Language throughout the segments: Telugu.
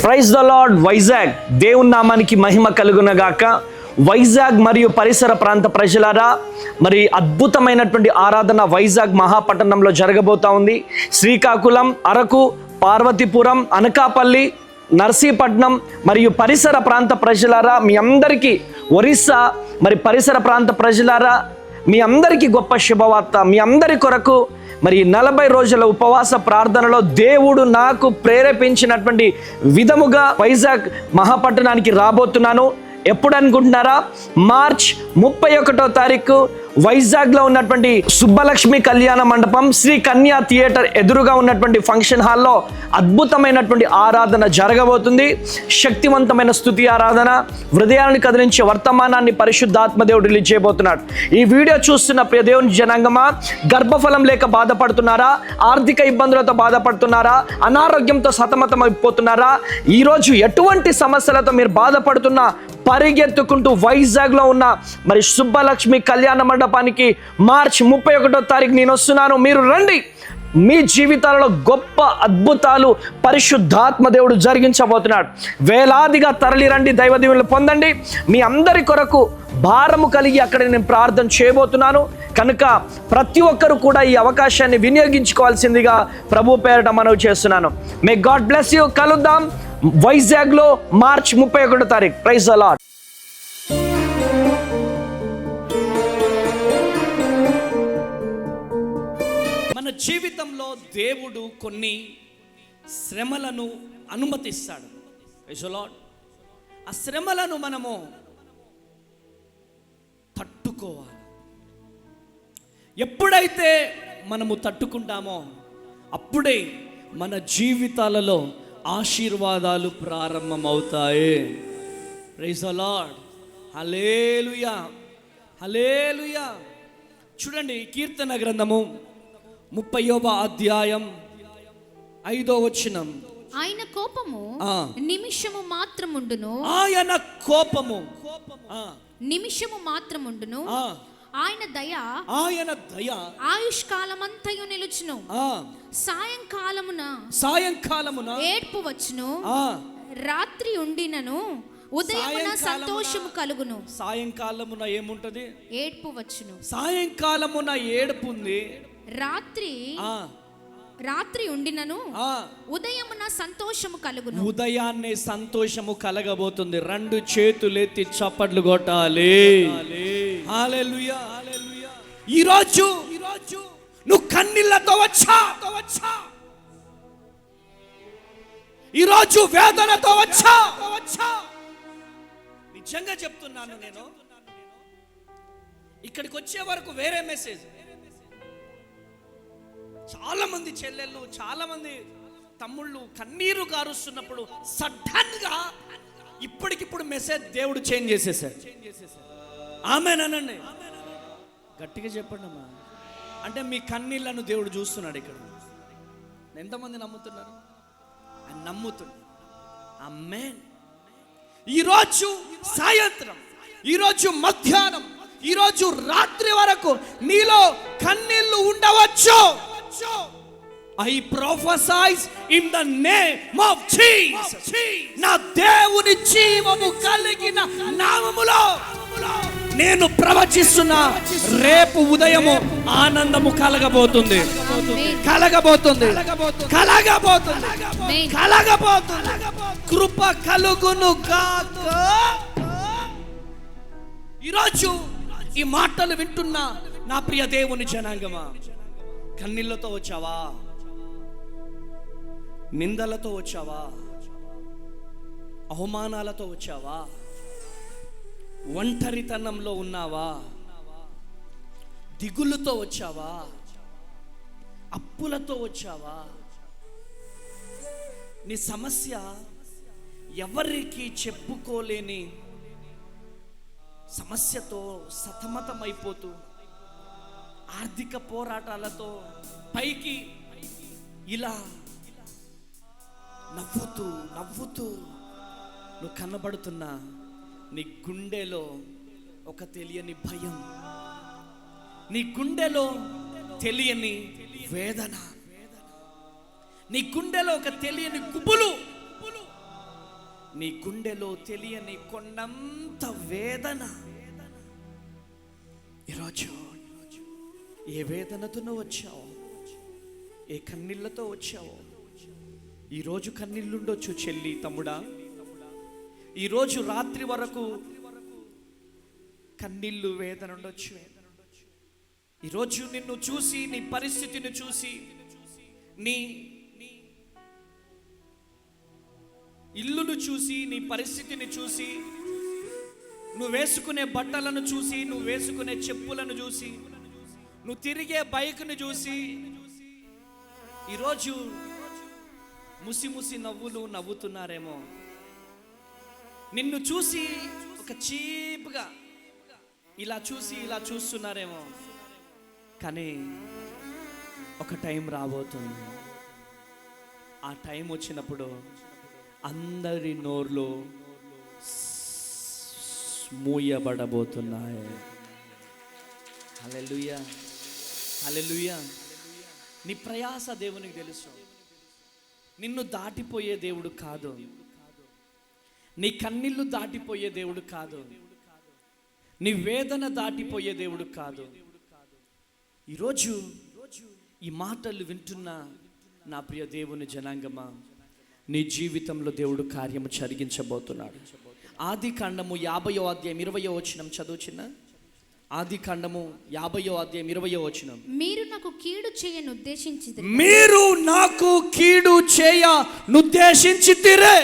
Praise the lord. వైజాగ్ దేవుని నామానికి మహిమ కలుగునగాక. వైజాగ్ మరియు పరిసర ప్రాంత ప్రజలారా, మరి అద్భుతమైనటువంటి ఆరాధన వైజాగ్ మహాపట్టణంలో జరగబోతా ఉంది. శ్రీకాకుళం, అరకు, పార్వతీపురం, అనకాపల్లి, నర్సీపట్నం మరియు పరిసర ప్రాంత ప్రజలారా, మీ అందరికీ, ఒరిస్సా మరి పరిసర ప్రాంత ప్రజలారా, మీ అందరికీ గొప్ప శుభవార్త. మీ అందరి కొరకు మరి 40 రోజుల ఉపవాస ప్రార్థనలో దేవుడు నాకు ప్రేరేపించినటువంటి విధముగా వైజాగ్ మహాపట్టణానికి రాబోతున్నాను. ఎప్పుడు అనుకుంటున్నారా? మార్చ్ 31వ తారీఖు వైజాగ్లో ఉన్నటువంటి సుబ్బలక్ష్మి కళ్యాణ మండపం, శ్రీ కన్యా థియేటర్ ఎదురుగా ఉన్నటువంటి ఫంక్షన్ హాల్లో అద్భుతమైనటువంటి ఆరాధన జరగబోతుంది. శక్తివంతమైన స్తుతి ఆరాధన, హృదయాన్ని కదిలించే వర్తమానాన్ని పరిశుద్ధాత్మ దేవుడు రిలీజ్ చేయబోతున్నాడు. ఈ వీడియో చూస్తున్న ప్రియ దేవుని జనాంగమా, గర్భఫలం లేక బాధపడుతున్నారా? ఆర్థిక ఇబ్బందులతో బాధపడుతున్నారా? అనారోగ్యంతో సతమతం అయిపోతున్నారా? ఈరోజు ఎటువంటి సమస్యలతో మీరు బాధపడుతున్నా పరిగెత్తుకుంటూ వైజాగ్లో ఉన్న మరి సుబ్బలక్ష్మి కళ్యాణ మండపానికి మార్చ్ 31వ తారీఖు నేను వస్తున్నాను. మీరు రండి. మీ జీవితాలలో గొప్ప అద్భుతాలు పరిశుద్ధాత్మ దేవుడు జరిగించబోతున్నాడు. వేలాదిగా తరలి రండి, దైవ దీవెనలు పొందండి. మీ అందరి కొరకు భారము కలిగి అక్కడ నేను ప్రార్థన చేయబోతున్నాను కనుక ప్రతి ఒక్కరు కూడా ఈ అవకాశాన్ని వినియోగించుకోవాల్సిందిగా ప్రభు పేరట మనవి చేస్తున్నాను. May God bless you. కలుద్దాం వైజాగ్లో మార్చ్ 31వ తారీఖు. Praise the Lord. మన జీవితంలో దేవుడు కొన్ని శ్రమలను అనుమతిస్తాడు. Praise the lord. ఆ శ్రమలను మనము తట్టుకోవాలి. ఎప్పుడైతే మనము తట్టుకుంటామో అప్పుడే మన జీవితాలలో ఆశీర్వాదాలు ప్రారంభమవుతాయి. Praise the lord. Hallelujah, hallelujah. చూడండి, కీర్తన గ్రంథము 30వ అధ్యాయం 5వ వచనం. ఆయన కోపము నిమిషము మాత్రముండును. ఆయన కోపము నిమిషము మాత్రముండును. ఆయన దయ ఆయుష్కాలమంతయు నిలుచును. సాయంకాలమున ఏడ్పు వచ్చును. రాత్రి ఉండినను ఉదయమున సంతోషము కలుగును. సాయంకాలమున ఏముంటది? ఏడ్పు వచ్చును. సాయంకాలమున ఏడుపు ఉంది. రాత్రి ఉండినను ఉదయమున సంతోషము కలుగును. ఉదయాన్నే సంతోషము కలగబోతుంది. 2 చేతులెత్తి చప్పట్లు కొట్టాలి. హల్లెలూయా, హల్లెలూయా. ఈరోజు నువ్వు కన్నీళ్లతో వచ్చా, ఈరోజు వేదనతో వచ్చా. నిజంగా చెప్తున్నాను, నేను ఇక్కడికి వచ్చే వరకు వేరే మెసేజ్. చాలా మంది చెల్లెళ్ళు, చాలా మంది తమ్ముళ్ళు కన్నీరు గారుస్తున్నప్పుడు సడన్ గా ఇప్పటికిప్పుడు మెసేజ్ దేవుడు చేంజ్ చేసేసాడు. ఆమేనండి, గట్టిగా చెప్పండి అమ్మా. అంటే మీ కన్నీళ్లను దేవుడు చూస్తున్నాడు. ఇక్కడ ఎంతమంది నమ్ముతున్నారు? ఆయన నమ్ముతున్నారు. ఆమేన్. ఈరోజు సాయంత్రం, ఈరోజు మధ్యాహ్నం, ఈరోజు రాత్రి వరకు నీలో కన్నీళ్లు ఉండవచ్చు. I prophesy in the name of Jesus. నా దేవుని జీవము కలిగిన నామములో నేను ప్రవచిస్తున్నా, రేపు ఉదయము ఆనందము కలగబోతుంది. కృప కలుగును గాక. ఈరోజు ఈ మాటలు వింటున్నా నా ప్రియ దేవుని జనాంగమా, కన్నీళ్లతో వచ్చావా? నిందలతో వచ్చావా? అవమానాలతో వచ్చావా? ఒంటరితనంలో ఉన్నావా? దిగులుతో వచ్చావా? అప్పులతో వచ్చావా? నీ సమస్య ఎవరికి చెప్పుకోలేని సమస్యతో సతమతమైపోతూ, ఆర్థిక పోరాటాలతో పైకి ఇలా నవ్వుతూ నువ్వు కనబడుతున్నా, నీ గుండెలో ఒక తెలియని భయం, నీ గుండెలో తెలియని వేదన, నీ గుండెలో ఒక తెలియని గుబులు, నీ గుండెలో తెలియని కొండంత వేదన. ఈరోజు ఏ వేదనతో నువ్వు వచ్చావు, ఏ కన్నీళ్లతో వచ్చావు. ఈరోజు కన్నీళ్ళుండొచ్చు చెల్లి, తమ్ముడా. ఈరోజు రాత్రి వరకు కన్నీళ్ళు, వేదన ఉండొచ్చు. ఈరోజు నిన్ను చూసి, నీ పరిస్థితిని చూసి, నీ ఇల్లును చూసి, నీ పరిస్థితిని చూసి, నువ్వు వేసుకునే బట్టలను చూసి, నువ్వు వేసుకునే చెప్పులను చూసి, నువ్వు తిరిగే బైక్ను చూసి ఈరోజు ముసి నవ్వులు నవ్వుతున్నారేమో. నిన్ను చూసి ఒక చీప్గా ఇలా చూస్తున్నారేమో. కానీ ఒక టైం రాబోతుంది. ఆ టైం వచ్చినప్పుడు అందరి నోర్లు మూయబడబోతున్నాయి. హల్లెలూయా, హల్లెలూయా. నీ ప్రయాస దేవునికి తెలుసు. నిన్ను దాటిపోయే దేవుడు కాదు, నీ కన్నీళ్లు దాటిపోయే దేవుడు కాదు, నీ వేదన దాటిపోయే దేవుడు కాదు. ఈరోజు ఈ మాటలు వింటున్న నా ప్రియ దేవుని జనాంగమా, నీ జీవితంలో దేవుడు కార్యము జరిగించబోతున్నాడు. ఆది కాండము 50వ అధ్యాయం 20వ వచనం చదువు చిన్న. ఆది కాండము 50వ అధ్యాయం 20వ వచనం. మీరు నాకు కీడు చేయను ఉద్దేశించితిరి, మీరు నాకు కీడు చేయనుద్దేశించితిరే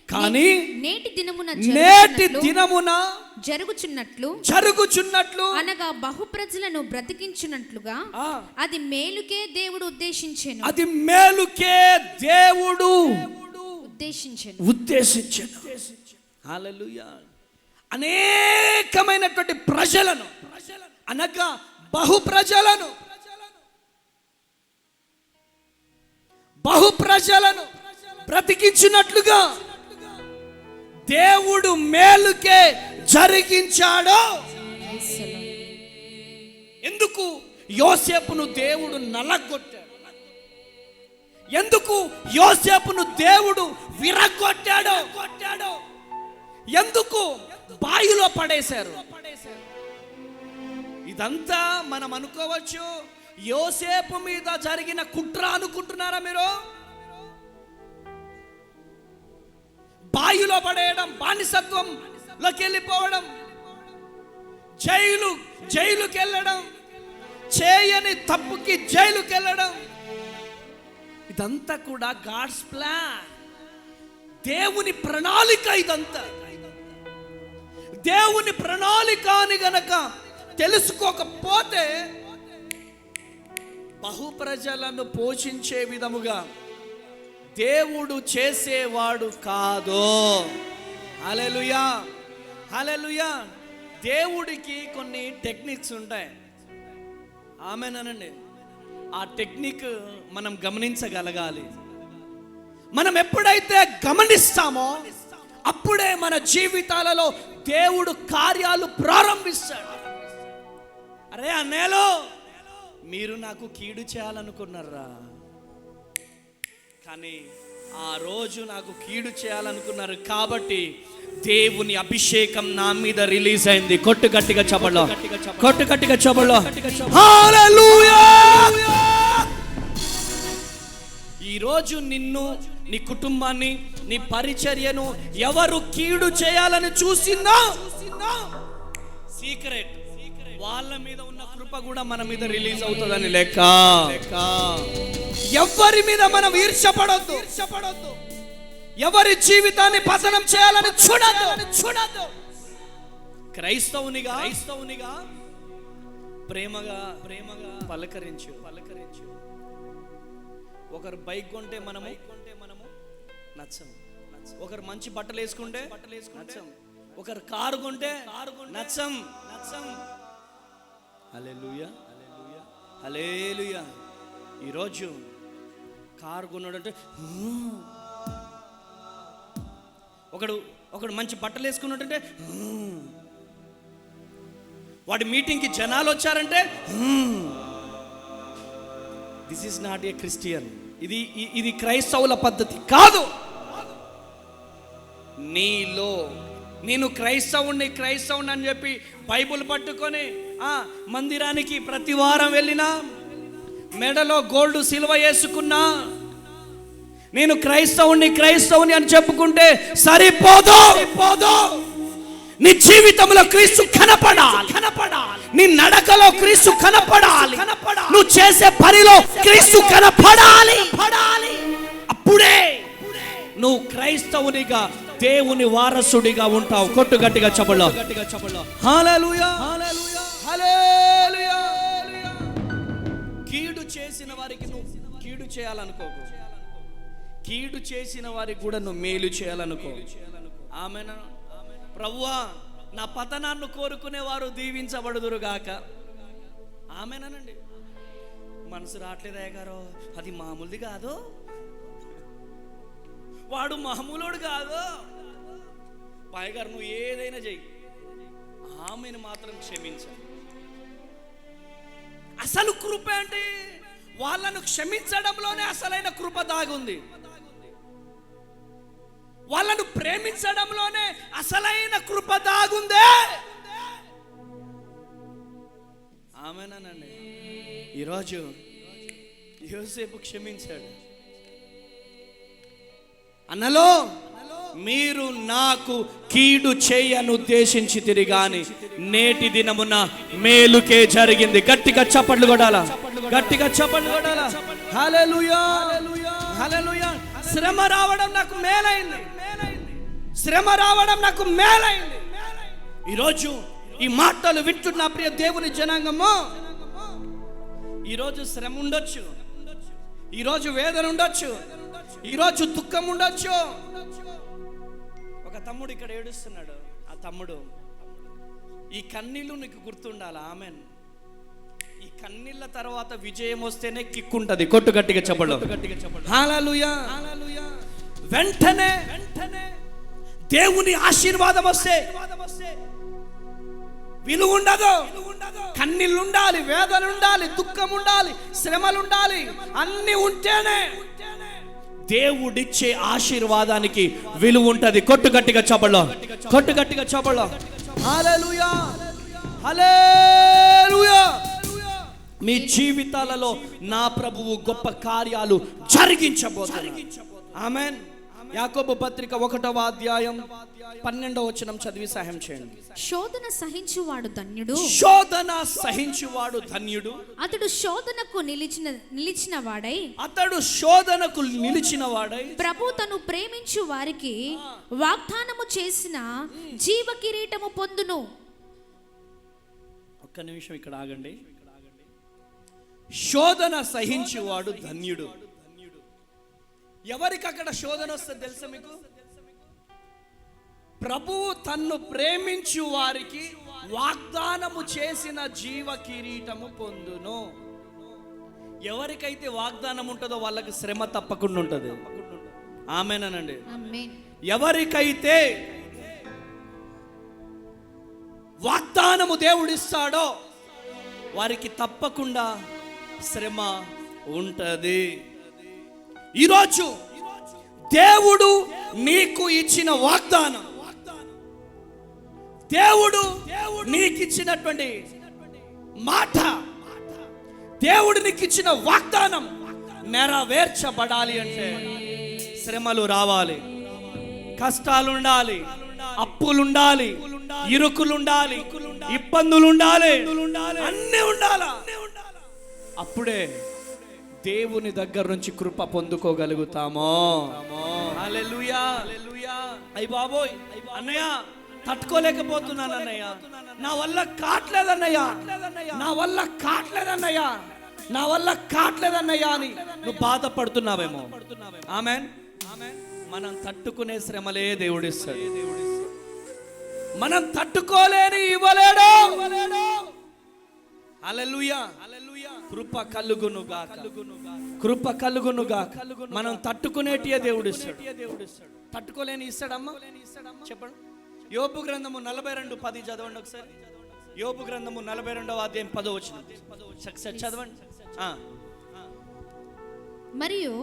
కానీ నేటి దినమున జరుగుచున్నట్లు అనగా బహు ప్రజలను బ్రతికించున్నట్లుగా అది మేలుకే దేవుడు ఉద్దేశించెను. అది మేలుకే దేవుడు ఉద్దేశించెను. హల్లెలూయా. అనేకమైనటువంటి ప్రజలను అనగా బహు ప్రజలను బ్రతికించినట్లుగా దేవుడు మేలుకే జరిగించాడు. ఎందుకు యోసేపును దేవుడు నలగొట్టాడు? ఎందుకు యోసేపును దేవుడు విరగొట్టాడు? ఎందుకు బావిలో పడేశారు? ఇదంతా మనం అనుకోవచ్చు యోసేపు మీద జరిగిన కుట్ర అనుకుంటున్నారా మీరు? బావిలో పడేయడం, బానిసత్వంలోకి వెళ్ళిపోవడం, జైలుకి వెళ్ళడం, చేయని తప్పుకి జైలుకి వెళ్ళడం, ఇదంతా కూడా గాడ్స్ ప్లాన్, దేవుని ప్రణాళిక. ఇదంతా దేవుని ప్రణాళిక అని గనక తెలుసుకోకపోతే బహు ప్రజలను పోషించే విధముగా దేవుడు చేసేవాడు కాదు. హల్లెలూయా, హల్లెలూయా. దేవుడికి కొన్ని టెక్నిక్స్ ఉంటాయి. ఆమేనండి. ఆ టెక్నిక్ మనం గమనించగలగాలి. మనం ఎప్పుడైతే గమనిస్తామో అప్పుడే మన జీవితాలలో దేవుడు కార్యాలు ప్రారంభిస్తాడు. అరే అన్నేలో మీరు నాకు కీడు చేయాలనుకున్నారా? కానీ ఆ రోజు నాకు కీడు చేయాలనుకున్నారు కాబట్టి దేవుని అభిషేకం నా మీద రిలీజ్ అయింది. కొట్టు గట్టిగా చప్పట్లో. హల్లెలూయా. ఈరోజు నిన్ను, నీ కుటుంబాన్ని, నీ పరిచర్యను ఎవరు కీడు చేయాలని చూసినా సీక్రెట్ వాళ్ళ మీద ఉన్న కృప కూడా మన మీద రిలీజ్ అవుతుందని లెక్క. ఎవరి మీద మనం ఈర్ష్యపడొద్దు, ఎవరి జీవితాన్ని పతనం చేయాలని చూడద్దు. క్రైస్తవునిగా ప్రేమగా పలకరించు. ఒకరు బైక్ కొంటే మనము నచ్చం, ఒకరు మంచి బట్టలు వేసుకుంటే నచ్చం, ఒకరు కారు కొంటే నచ్చం. హల్లెలూయా, హల్లెలూయా. ఈరోజు కారు కొన్నాడంటే, ఒకడు మంచి బట్టలు వేసుకున్నాడంటే, వాడి మీటింగ్కి జనాలు వచ్చారంటే, this is not a Christian. ఇది క్రైస్తవుల పద్ధతి కాదు. నీలో. నేను క్రైస్తవుని అని చెప్పి బైబుల్ పట్టుకొని మందిరానికి ప్రతి వారం వెళ్ళినా, మెడలో గోల్డ్ సిల్వ వేసుకున్నా, నేను క్రైస్తవుని అని చెప్పుకుంటే సరిపోదు. నీ జీవితంలో క్రీస్తు కనపడాలి. నీ నడకలో క్రీస్తు కనపడాలి. నువ్వు చేసే పనిలో క్రీస్తు కనపడాలి. అప్పుడే నువ్వు క్రైస్తవునిగా, దేవుని వారసుడిగా ఉంటావు. కొట్టు గట్టిగా చెప్పలో. హల్లెలూయా, హల్లెలూయా. కీడు చేసిన వారికి నువ్వు కీడు చేయాలనుకోకు. కీడు చేసిన వారికి కూడా నువ్వు మేలు చేయాలనుకో. ఆమేన్. ప్రభువా, నా పతనాన్ని కోరుకునేవారు దీవించబడుదురుగాక. ఆమేనండి. మనసు రావట్లేదయ్య గారు, అది మామూలుది కాదు, వాడు మామూలుడు కాదు. పైగారు నువ్వు ఏదైనా చెయ్యి, ఆమెను మాత్రం క్షమించాలి. అసలు కృప అంటే వాళ్ళను క్షమించడంలోనే అసలైన కృప దాగుంది. వాళ్ళను ప్రేమించడంలోనే అసలైన కృప దాగుందే. ఆమేనండి. ఈరోజు యోసేపు క్షమించాడు. అన్నలో, మీరు నాకు కీడు చేయను ఉద్దేశించితిరి గాని నేటి దినమున మేలుకే జరిగింది. గట్టిగా చప్పట్లు కొట్టాలా, గట్టిగా చప్పట్లు కొట్టాలా. హల్లెలూయా, హల్లెలూయా. శ్రమ రావడం నాకు మేలైంది, శ్రమ రావడం నాకు మేలైంది. ఈరోజు ఈ మాటలు వింటున్న ప్రియ దేవుని జనాంగము, ఈరోజు శ్రమ ఉండొచ్చు, ఈరోజు వేదన ఉండొచ్చు, ఈరోజు దుఃఖం ఉండొచ్చు. ఒక తమ్ముడు ఇక్కడ ఏడుస్తున్నాడు. ఆ తమ్ముడు, ఈ కన్నీళ్ళు నీకు గుర్తుండాలి. ఆమెన్. ఈ కన్నీళ్ళ తర్వాత విజయం వస్తేనే కిక్కుంటది. కొట్టు గట్టిగా చెప్పండి. హల్లెలూయా. వెంటనే దేవుని ఆశీర్వాదం వస్తే విలువ ఉండదు. కన్నీళ్ళు ఉండాలి, వేదన ఉండాలి, దుఃఖం ఉండాలి, శ్రమలు ఉండాలి. అన్ని ఉంటేనే దేవుడిచ్చే ఆశీర్వాదానికి విలువ ఉంటది. కొట్టు గట్టిగా చెప్పండి, కొట్టు గట్టిగా చెప్పండి. హల్లెలూయా, హల్లెలూయా. మీ జీవితాలలో నా ప్రభువు గొప్ప కార్యాలు జరిగించబోతున్నాడు. ఆమేన్. యాకోబు పత్రిక 1వ అధ్యాయం 12వ వచనం చదివి సహాయం చేయండి. శోధన సహించువాడు ధన్యుడు, శోధన సహించువాడు ధన్యుడు. అతడు శోధనకు నిలిచిన వాడై, అతడు శోధనకు నిలిచిన వాడై ప్రభు తను ప్రేమించు వారికి వాగ్దానము చేసిన జీవ కిరీటము పొందును. ఒక్క నిమిషం ఇక్కడ ఆగండి. శోధన సహించువాడు ధన్యుడు. ఎవరికి అక్కడ శోధన వస్తుంది తెలుసా మీకు? ప్రభువు తన్ను ప్రేమించు వారికి వాగ్దానము చేసిన జీవ కిరీటము పొందును. ఎవరికైతే వాగ్దానం ఉంటుందో వాళ్ళకి శ్రమ తప్పకుండా ఉంటుంది. ఆమేనండి. ఎవరికైతే వాగ్దానము దేవుడిస్తాడో వారికి తప్పకుండా శ్రమ ఉంటది. ఈరోజు దేవుడు నీకు ఇచ్చిన వాగ్దానం, దేవుడు నీకు ఇచ్చినటువంటి మాట, దేవుడు నీకు ఇచ్చిన వాగ్దానం నెరవేర్చబడాలి అంటే శ్రమలు రావాలి, కష్టాలు ఉండాలి, అప్పులుండాలి, ఇరుకులుండాలి, ఇబ్బందులుండాలి, అన్నీ ఉండాలి. అప్పుడే దేవుని దగ్గర నుంచి కృప పొందుకోగలుగుతామో. హల్లెలూయా. అయ్య బాబోయ్ అన్నయ్య, తట్టుకోలేకపోతున్నాను అన్నయ్య, నా వల్ల కాట్లేదన్నయ్య, నా వల్ల కాట్లేదన్నయ్య, నా వల్ల కాట్లేదన్నయ్య అని నువ్వు బాధపడుతున్నావేమో. ఆమేన్. మనం తట్టుకునే శ్రమలే దేవుడిస్తాడు. మనం తట్టుకోలేని ఇవ్వలేడు. హల్లెలూయా. కృప కలుగునుగాక, కృప కలుగునుగాక. మనం తట్టుకునేటియే దేవుడు ఇస్తాడు. తట్టుకోలేని ఇస్తాడమ్మా? చెప్పండి. యోబు గ్రంథము 42:10 చదవండి ఒకసారి. యోబు గ్రంథము 42వ అధ్యాయం 10వ వచనం చదవండి. మరియు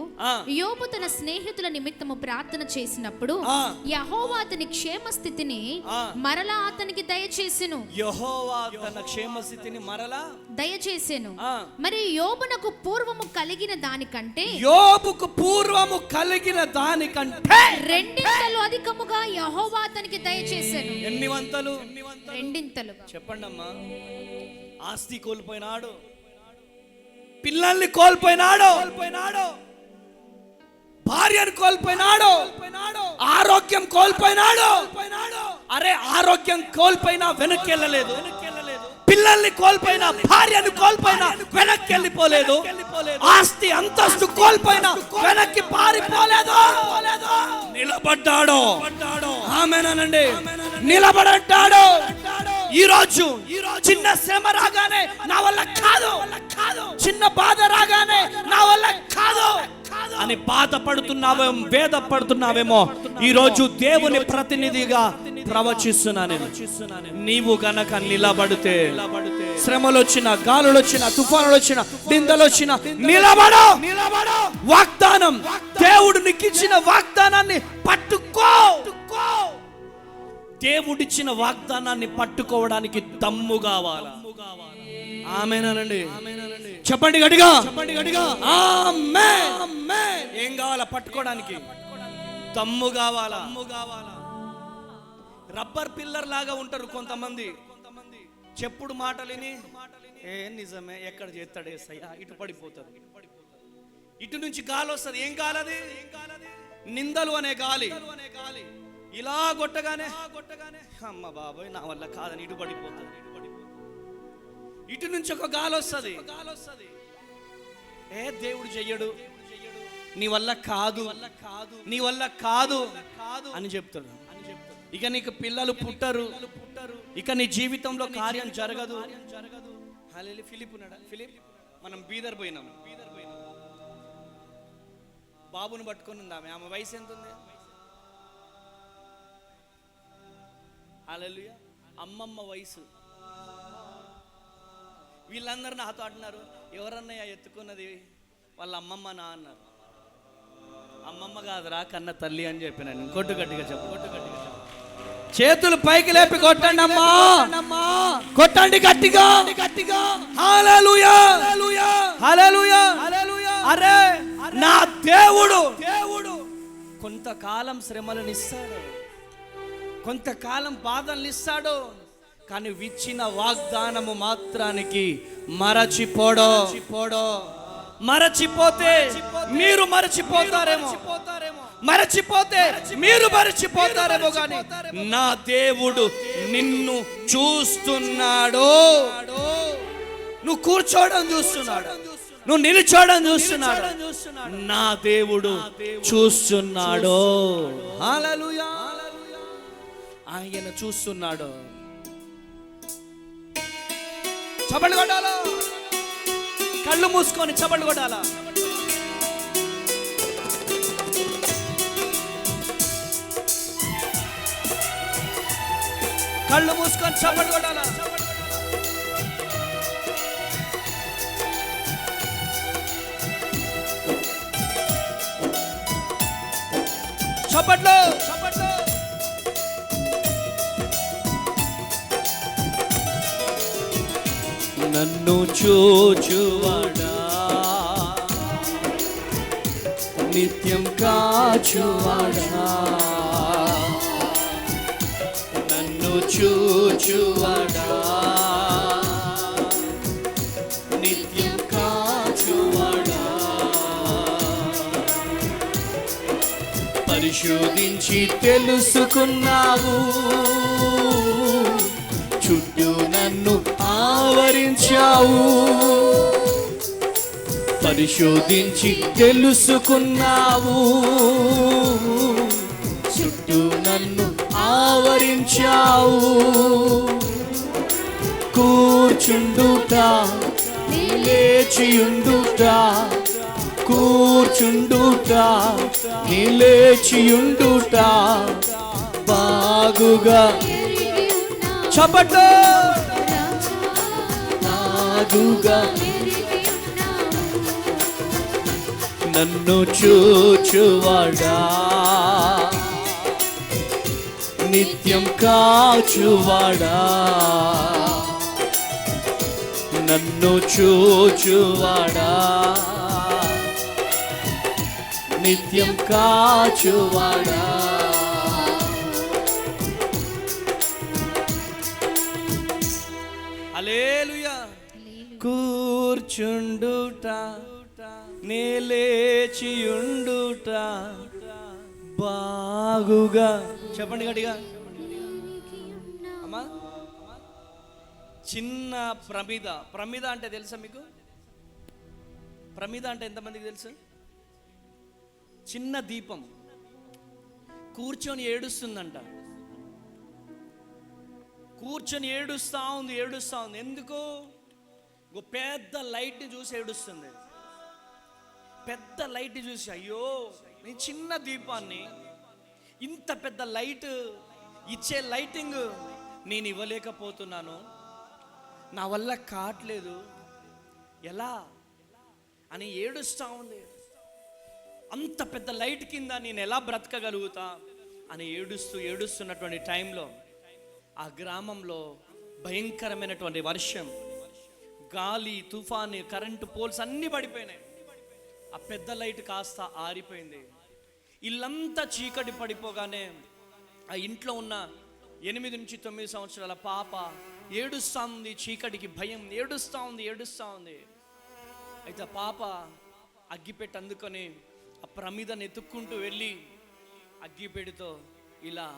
యోబు తన స్నేహితుల నిమిత్తము ప్రార్థన చేసినప్పుడు యెహోవా అతని క్షేమ స్థితిని మరలా అతనికి దయచేసెను. యెహోవా తన క్షేమ స్థితిని మరలా దయచేసెను. మరి యోబునకు పూర్వము కలిగిన దానికంటే రెండింతలు అధికముగా యెహోవా అతనికి దయచేసెను. ఎన్ని వంతలు? రెండింతలుగా. చెప్పండి అమ్మా. ఆస్తి కోల్పోయినాడు, పిల్లల్ని కోల్పోయినాడు, భార్యను కోల్పోయినాడు, ఆరోగ్యం కోల్పోయినాడు. అరే, ఆరోగ్యం కోల్పోయినా వెనక్కి వెళ్ళలేదు, పిల్లల్ని కోల్పోయినా, భార్యను కోల్పోయినా వెనక్కి వెళ్ళిపోలేదు, ఆస్తి అంతస్తు కోల్పోయినా వెనక్కి పారిపోలేదు, నిలబడ్డాడు. ఆమేనండి, నిలబడ్డాడు. ఈ రోజు చిన్న శ్రమ రాగానే నా వల్ల కాదు, చిన్న బాధ రాగానే నా వల్ల కాదు అని బాధపడుతున్నావేమో, వేదపడుతున్నావేమో, ఈ రోజు దేవుని ప్రతినిధిగా ప్రవచిస్తున్నా నేను. నీవు గనక నిలబడితే, శ్రమలు వచ్చిన, గాలులు వచ్చిన, తుఫానులు వచ్చిన, నిందలు వచ్చిన, నిలబడు. వాగ్దానం, దేవుడు నీకు ఇచ్చిన వాగ్దానాన్ని పట్టుకో. దేవుడిచ్చిన వాగ్దానాన్ని పట్టుకోవడానికి దమ్ము కావాలి. ఆమేనండి, చెప్పండి గట్టిగా. ఆమేన్. ఏం కావాలా పట్టుకోవడానికి? దమ్ము కావాలా. రబ్బర్ పిల్లర్ లాగా ఉంటారు కొంతమంది. చెప్పుడు మాటలిని నిజమే, ఎక్కడ చేస్తాడు ఏసయ్యా, ఇటు పడిపోతారు. ఇటు నుంచి గాలి వస్తుంది. ఏం గాలది? నిందలు అనే గాలి. ఇలా కొట్టగానే అమ్మ బాబాయ్ నా వల్ల కాదని ఇటు పడిపోతారు. ఇటు నుంచి ఒక గాలి వస్తుంది. దేవుడు చెయ్యడు, నీ వల్ల కాదు, నీ వల్ల కాదు అని చెప్తాడు. ఇక నీకు పిల్లలు పుట్టరు, ఇక నీ జీవితంలో కార్యం జరగదు. ఫిలిప్ ఉన్నాడా? ఫిలిప్, మనం బీదర్ పోయినాం. బాబుని పట్టుకొని ఉందామె. ఆమె వయసు ఎంత ఉంది? హల్లెలూయా. అమ్మమ్మ వయసు. వీళ్ళందరూ నాతో అంటున్నారు, ఎవరన్నయ్య ఎత్తుకున్నది? వాళ్ళ అమ్మమ్మ నా అన్నారు. అమ్మమ్మ కాదురా, కన్న తల్లి అని చెప్పినాను. కొట్టు గట్టిగా చెప్పు, కొట్టు గట్టిగా చెప్పు. చేతులు పైకి లేపి కొట్టండి అమ్మా, కొట్టండి గట్టిగా. హల్లెలూయా, హల్లెలూయా. అరే, నా దేవుడు కొంతకాలం శ్రమలను ఇస్తాడు, కొంతకాలం బాధలు ఇస్తాడు, కానీ ఇచ్చిన వాగ్దానము మాత్రానికి మరచిపోడో. మరచిపోతే మీరు మరచిపోతారేమో, మరచిపోతే మీరు మరచిపోతారేమో, కానీ నా దేవుడు నిన్ను చూస్తున్నాడు. నువ్వు కూర్చోవడం చూస్తున్నాడు, నువ్వు నిలుచోవడం చూస్తున్నాడు. నా దేవుడు చూస్తున్నాడు. హల్లెలూయా. ఆయన చూస్తున్నాడు. చప్పట్లు కొట్టాలా? కళ్ళు మూసుకొని చప్పట్లు కొట్టాలా? కళ్ళు మూసుకొని చప్పట్లు కొట్టాలా? చప్పట్లు, చప్పట్లు. నన్ను చూచువాడా, నిత్యం కాచువాడా, నన్ను చూచువాడా, నిత్యం కాచువాడా, పరిశోధించి తెలుసుకున్నావు, చుట్టూ నన్ను ఆవరించావు. పరిశోధించి తెలుసుకున్నావు, చుట్టూ నన్ను ఆవరించావు. కూర్చుండుట, లేచియుండుట, కూర్చుండుట, లేచియుండుట బాగుగా. చప్పట్లు. నన్ను చూచువాడా, నిత్యం కాచువాడా, నన్ను చూచువాడా, నిత్యం కాచువాడా. హల్లెలూయా. కూర్చుండుట నే లేచియుండుట బాగుగా. చెప్పండి గట్టిగా. అమ్మా, చిన్న ప్రమిద అంటే తెలుసా మీకు? ప్రమిద అంటే ఎంతమందికి తెలుసు? చిన్న దీపం కూర్చొని ఏడుస్తుందంట. కూర్చొని ఏడుస్తా ఉంది. ఎందుకు? పెద్ద లైట్ని చూసి ఏడుస్తుంది. పెద్ద లైట్ చూసి, అయ్యో నీ చిన్న దీపాన్ని ఇంత పెద్ద లైట్ ఇచ్చే లైటింగ్ నేను ఇవ్వలేకపోతున్నాను, నా వల్ల కావట్లేదు, ఎలా అని ఏడుస్తూ ఉంది. అంత పెద్ద లైట్ కింద నేను ఎలా బ్రతకగలుగుతా అని ఏడుస్తున్నటువంటి టైంలో ఆ గ్రామంలో భయంకరమైనటువంటి వర్షం, గాలి, తుఫాను, కరెంటు పోల్స్ అన్నీ పడిపోయినాయి. ఆ పెద్ద లైట్ కాస్త ఆరిపోయింది. ఇల్లంతా చీకటి పడిపోగానే ఆ ఇంట్లో ఉన్న 8 నుంచి 9 సంవత్సరాల పాప ఏడుస్తూ ఉంది. చీకటికి భయం, ఏడుస్తూ ఉంది. అయితే ఆ పాప అగ్గిపెట్టి అందుకొని ఆ ప్రమిదను ఎత్తుక్కుంటూ వెళ్ళి అగ్గిపెట్టితో ఇలా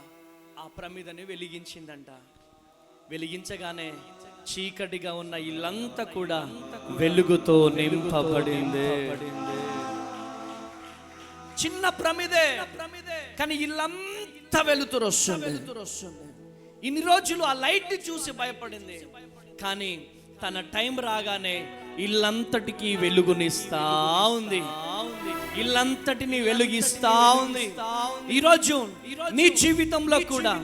ఆ ప్రమిదని వెలిగించిందంట. వెలిగించగానే చీకటిగా ఉన్న ఇల్లంతా కూడా వెలుగుతో నింపబడింది. చిన్న ప్రమిదే కానీ ఇల్లంతా వెలుతురు వస్తుంది. ఇన్ని రోజులు ఆ లైట్ చూసి భయపడింది, కానీ తన టైం రాగానే ఇల్లంతటికి వెలుగునిస్తా ఉంది. ఇల్లంతటిని వెలుగిస్తా ఉంది. ఈరోజు నీ జీవితంలో కూడా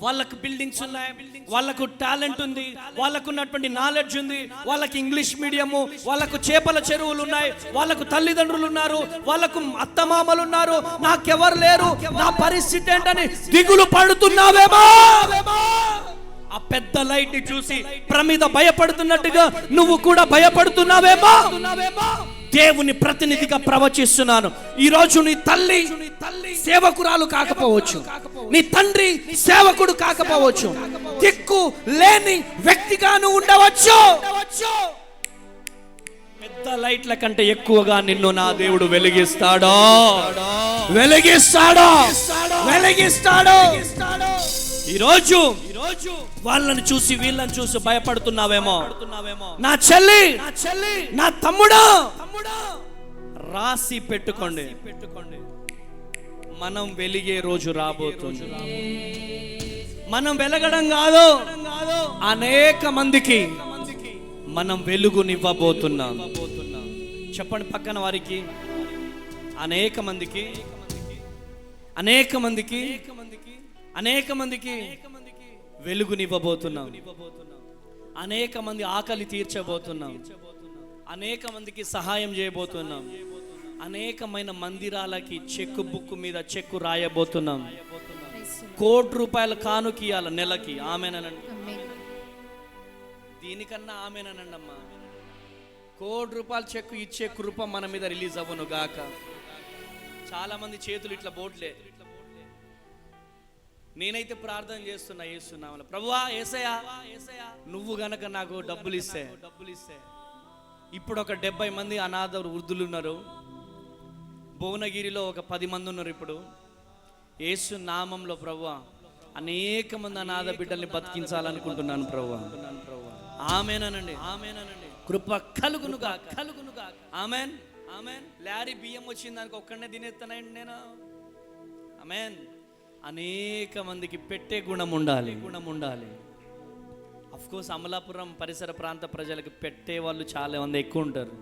వాళ్ళకు బిల్డింగ్స్ ఉన్నాయి, వాళ్ళకు టాలెంట్ ఉంది, వాళ్ళకు ఉన్నటువంటి నాలెడ్జ్ ఉంది, వాళ్ళకి ఇంగ్లీష్ మీడియము, వాళ్ళకు చేపల చెరువులు ఉన్నాయి, వాళ్ళకు తల్లిదండ్రులు ఉన్నారు, వాళ్ళకు అత్తమామలు ఉన్నారు, నాకెవరు లేరు, నా పరిస్థితి ఏంటని దిగులు పడుతున్నావేమో. ఆ పెద్ద లైట్ ని చూసి ప్రమిద భయపడుతున్నట్టుగా నువ్వు కూడా భయపడుతున్నావేమో. దేవుని ప్రతినిధిగా ప్రవచిస్తున్నాను. ఈరోజు నీ తల్లి సేవకురాలు కాకపోవచ్చు, నీ తండ్రి సేవకుడు కాకపోవచ్చు, దిక్కు లేని వ్యక్తిగా నువ్వు ఉండవచ్చు. పెద్ద లైట్ల కంటే ఎక్కువగా నిన్ను నా దేవుడు వెలిగిస్తాడో. ఈరోజు వాళ్ళని చూసి వీళ్ళని చూసి భయపడుతున్నావేమో. నా చెల్లి, నా తమ్ముడు, రాసి పెట్టుకోండి, మనం వెలిగే రోజు రాబోతుంది. మనం వెలగడం కాదు, అనేక మందికి మనం వెలుగునివ్వబోతున్నాం. చెప్పండి పక్కన వారికి, అనేక మందికి వెలుగునివ్వబోతున్నాం. అనేక మంది ఆకలి తీర్చబోతున్నాం. అనేక మందికి సహాయం చేయబోతున్నాం. అనేకమైన మందిరాలకి చెక్కు బుక్ మీద చెక్కు రాయబోతున్నాం. ₹1,00,00,000 కానుకియాల నెలకి. ఆమేనండి. దీనికన్నా ఆమేనండి అమ్మా. ₹1,00,00,000 చెక్కు ఇచ్చే కృప మన మీద రిలీజ్ అవ్వను గాక. చాలా మంది చేతులు ఇట్లా బోట్లే. నేనైతే ప్రార్థన చేస్తున్నా, ప్రభువా యేసయ్యా, నువ్వు గనక నాకు డబ్బులు ఇస్తే ఇప్పుడు ఒక 70 మంది అనాథ వృద్ధులు ఉన్నారు. భువనగిరిలో ఒక 10 మంది ఉన్నారు. ఇప్పుడు యేసు నామంలో ప్రభువా అనేక మంది అనాథ బిడ్డల్ని బతికించాలనుకుంటున్నాను ప్రభువా. ఆమేనండి. కృప కలుగునుగా. ఆమెన్. లారీ బియ్యం వచ్చింది దానికి ఒక్కడనే తినేస్తానండి నేను. ఆమెన్. అనేక మందికి పెట్టే గుణం ఉండాలి. అఫ్ కోర్స్ అమలాపురం పరిసర ప్రాంత ప్రజలకు పెట్టే వాళ్ళు చాలా మంది ఎక్కువ ఉంటారు.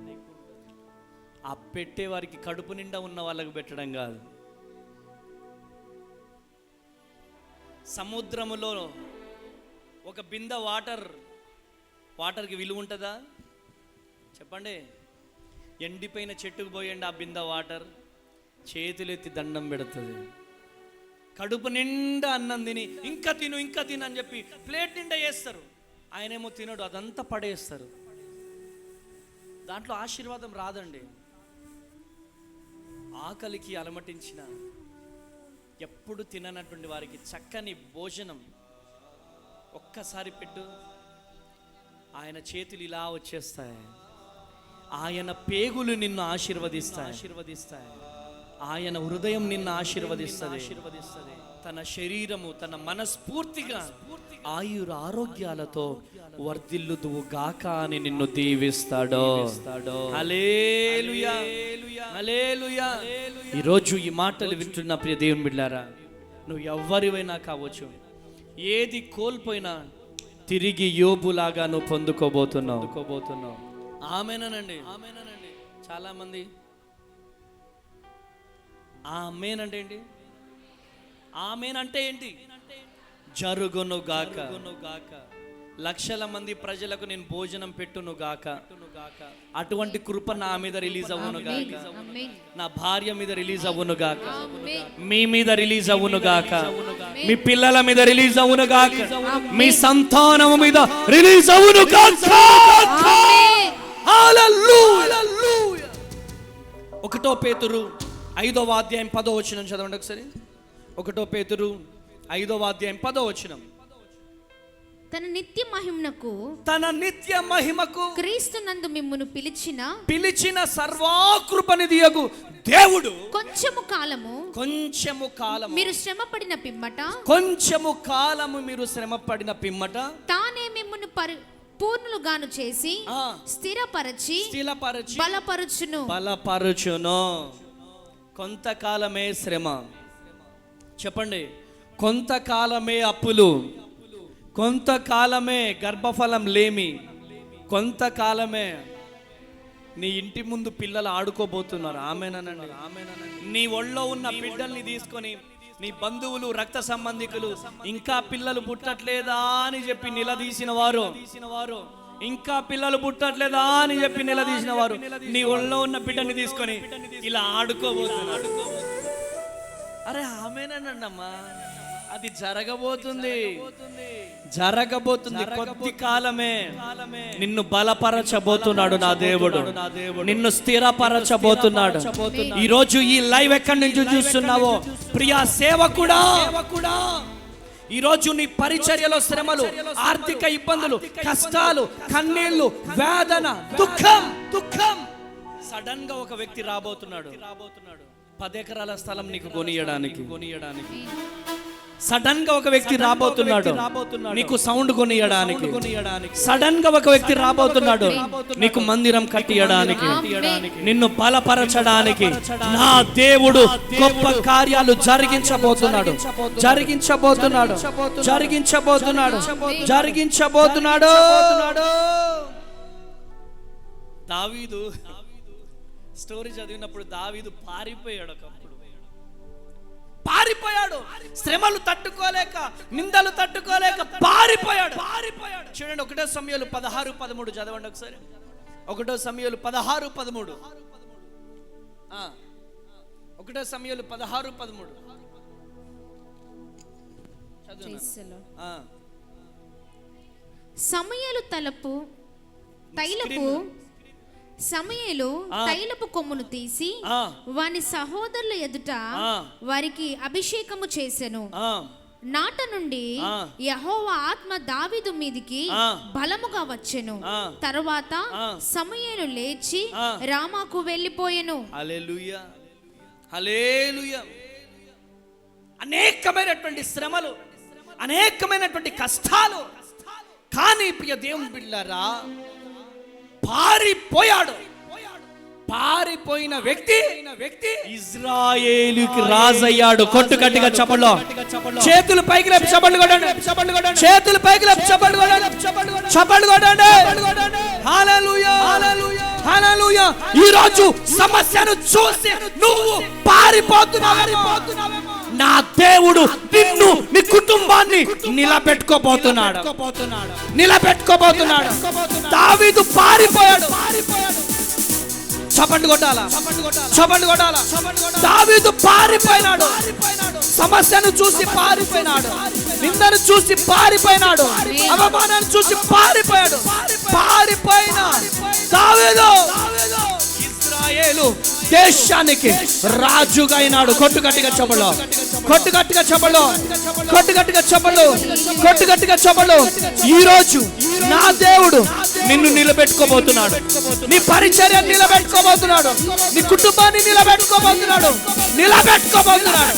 ఆ పెట్టే వారికి కడుపు నిండా ఉన్న వాళ్ళకి పెట్టడం కాదు. సముద్రములో ఒక బిందె వాటర్కి విలువ ఉంటుందా చెప్పండి? ఎండిపోయిన చెట్టుకు పోయండి ఆ బిందె వాటర్, చేతులెత్తి దండం పెడుతుంది. కడుపు నిండా అన్నం తిని ఇంకా తిను అని చెప్పి ప్లేట్ నిండా వేస్తారు. ఆయనేమో తినడు, అదంతా పడేస్తారు. దాంట్లో ఆశీర్వాదం రాదండి. ఆకలికి అలమటించిన, ఎప్పుడు తిననటువంటి వారికి చక్కని భోజనం ఒక్కసారి పెట్టు, ఆయన చేతులు ఇలా వచ్చేస్తాయి. ఆయన పేగులు నిన్ను ఆశీర్వదిస్తాయి. ఆయన హృదయం నిన్ను ఆశీర్వదిస్తుంది. తన శరీరము, తన మనస్ఫూర్తిగా ఆయుర ఆరోగ్యాలతో వర్ధిల్లుదువు గాక అని నిన్ను దీవిస్తాడు. హల్లెలూయా, హల్లెలూయా. ఈరోజు ఈ మాటలు వింటున్న ప్రియ దేవుని బిడ్డలారా, నువ్వు ఎవ్వరివైనా కావచ్చు, ఏది కోల్పోయినా తిరిగి యోబులాగా నువ్వు పొందుకోబోతున్నావు. ఆమేనండి. చాలా మంది ఆమేన్ అంటే ఏంటి? ఆమేన్ అంటే ఏంటి? జరుగును గాక. లక్షల మంది ప్రజలకు నేను భోజనం పెట్టును గాక. అటువంటి కృప నా మీద రిలీజ్ అవ్వును గాక, నా భార్య మీద రిలీజ్ అవ్వును గాక, మీ మీద రిలీజ్ అవ్వును గాక, మీ పిల్లల మీద రిలీజ్ అవ్వును గాక, మీ సంతానము మీద రిలీజ్ అవ్వును గాక. హల్లెలూయా. 1 పేతురు 5వ అధ్యాయం 10వ వచనం చదవండి ఒకసారి. 1 పేతురు 5వ అధ్యాయం 10వ వచనం. తన నిత్య మహిమకు క్రీస్తునందు మిమ్మును పిలిచిన సర్వాకృపనిధియగు దేవుడు కొంచెము కాలము మీరు శ్రమపడిన పిమ్మట తానే మిమ్మును పూర్ణులుగాను చేసి స్థిరపరచి బలపరచును. కొంతకాలమే శ్రమ, చెప్పండి, కొంతకాలమే అప్పులు, కొంతకాలమే గర్భఫలం లేమి, కొంతకాలమే నీ ఇంటి ముందు పిల్లలు ఆడుకోబోతున్నారు. ఆమేనండి. నీ ఒళ్ళో ఉన్న బిడ్డల్ని తీసుకొని నీ బంధువులు, రక్త సంబంధికులు ఇంకా పిల్లలు పుట్టట్లేదా అని చెప్పి నిలదీసిన వారు, ఇంకా పిల్లలు పుట్టట్లేదా అని చెప్పి నిలదీసిన వారు నీ ఒళ్ళో ఉన్న బిడ్డని తీసుకొని ఇలా ఆడుకోబోతున్నారు. అరే ఆమేనండి అమ్మా, అది జరగబోతుంది. కొద్ది కాలమే నిన్ను బలపరచబోతున్నాడు నా దేవుడు, నిన్ను స్థిరపరచబోతున్నాడు. ఈ రోజు ఈ లైవ్ ఎక్కడి నుంచి చూస్తున్నావో ప్రియా సేవకుడా, ఈ రోజు నీ పరిచర్యలో శ్రమలు, ఆర్థిక ఇబ్బందులు, కష్టాలు, కన్నీళ్లు, వేదన, దుఃఖం సడన్ గా ఒక వ్యక్తి రాబోతున్నాడు. 10 ఎకరాల స్థలం నీకు కొనియడానికి. సడన్ గా ఒక వ్యక్తి రాబోతున్నాడు నీకు సౌండ్ కొనియడానికి. సడన్ గా ఒక వ్యక్తి రాబోతున్నాడు నీకు మందిరం కట్టియడానికి, నిన్ను బలపరచడానికి. నా దేవుడు గొప్ప కార్యాలు జరిగించబోతున్నాడు. దావీదు స్టోరీ చదివినప్పుడు దావీదు పారిపోయాడు. శ్రమలు తట్టుకోలేక, నిందలు తట్టుకోలేక పారిపోయాడు. చూడండి 1 సమూయేలు 16:13 చదవండి ఒకసారి. 1 సమూయేలు 16:13. 1 సమూయేలు 16:13 తైలపు కొమ్మును తీసి వాని సహోదరుల ఎదుట వారికి అభిషేకము చేసెను. నాట నుండి యెహోవా ఆత్మ దావీదు మీదికి బలముగా వచ్చెను. తరువాత సమూయేలు లేచి రామాకు వెళ్ళిపోయెను. హల్లెలూయా, హల్లెలూయా. అనేకమైనటువంటి శ్రమలు, అనేకమైనటువంటి కష్టాలు, కానీ ప్రియ దేవుని బిడ్డలారా, పారిపోయిన వ్యక్తి ఇజ్రాయేలుకి రాజయ్యాడు. కొట్టు గట్టిగా చప్పట్లో, చేతులు పైకి లేపి చప్పట్లు కొట్టండి. హల్లెలూయా, హల్లెలూయా. ఈ రోజు సమస్యను చూసి నువ్వు పారిపోతున్నావు, నా దేవుడు నిన్ను, నీ కుటుంబాన్ని నిలబెట్టుకోబోతున్నాడు. దావీదు పారిపోయాడు. చప్పట్లు కొట్టాలా, చప్పట్లు కొట్టాలా. దావీదు పారిపోయినాడు, సమస్యను చూసి పారిపోయినాడు, నిందను చూసి పారిపోయినాడు, అవమానాన్ని చూసి పారిపోయాడు. పారిపోయిన దావీదు ఇశ్రాయేలు దేశానికి రాజుగా అయినాడు. కొట్టుగట్టిగా చెప్పలు, కొట్టుగట్టిగా చెప్పలు, కొట్టుగట్టిగా చెప్పలు, కొట్టుగట్టిగా చెప్పలు. ఈ రోజు నా దేవుడు నిన్ను నిలబెట్టుకోబోతున్నాడు, నీ పరిచర్య నిలబెట్టుకోబోతున్నాడు, నీ కుటుంబాన్ని నిలబెట్టుకోబోతున్నాడు, నిలబెట్టుకోబోతున్నాడు.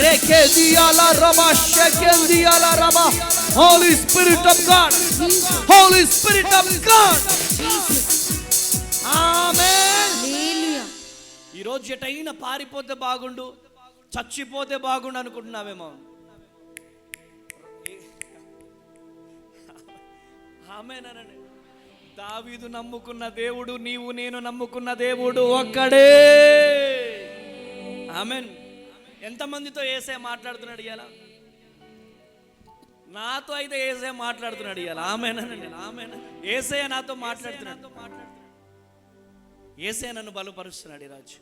రేకేదియాల రమా షేకేదియాల రమా. Holy spirit of god, holy spirit of god. Amen. ఈరోజు ఎటైనా పారిపోతే బాగుండు, చచ్చిపోతే బాగుండు అనుకుంటున్నావేమో. ఆమేనండి. దావీదు నమ్ముకున్న దేవుడు, నీవు నేను నమ్ముకున్న దేవుడు ఒక్కడే. ఆమేన్. ఎంతమందితో యేసయ్య మాట్లాడుతున్నాడు ఇయాల? నాతో అయితే యేసయ్య మాట్లాడుతున్నాడు ఇయాల. ఆమేనండి, ఆమేన్. యేసయ్య నాతో మాట్లాడుతున్నాడు, యేసయ్య నన్ను బలపరుస్తున్నాడు ఈరోజు.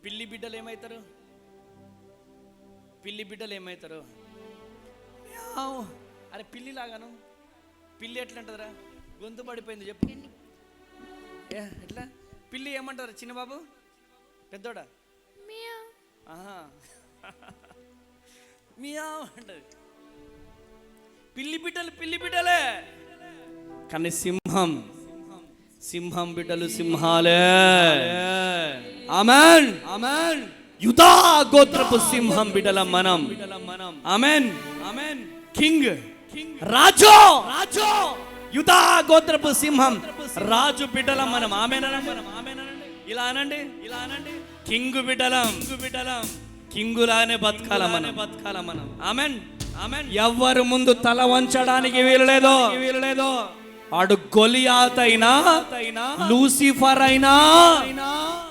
పిల్లి బిడ్డలు ఏమవుతారు? పిల్లి బిడ్డలు ఏమవుతారు? అరే పిల్లి లాగాను. పిల్లి ఎట్లా అంటారా? గొంతు పడిపోయింది చెప్పు. ఎట్లా పిల్లి ఏమంటారు? చిన్న బాబు, పెద్దోడా? మియావ్ అంటది. పిల్లి బిడ్డలు పిల్లి బిడ్డలే, కానీ సింహం, సింహం బిడ్డలు సింహాలే. ఆమేన్, ఆమేన్. యూదా గోత్రపు సింహం బిడ్డల మనం. ఆమేన్, ఆమేన్. కింగ్, రాజు, రాజు, యూదా గోత్రపు సింహం రాజు బిడ్డల మనం. ఆమేనండి, ఆమేనండి. ఇలా అనండి, ఇలా అనండి. కింగ్ బిడ్డలం, బిడ్డలం. కింగులానే బతకాల మనం, బతకాల మనం. ఆమేన్, ఆమేన్. ఎవ్వరు ముందు తల వంచడానికి వీలులేదో, వీలులేదో. వాడు గొలియాత్ అయినా, లూసిఫర్ అయినా,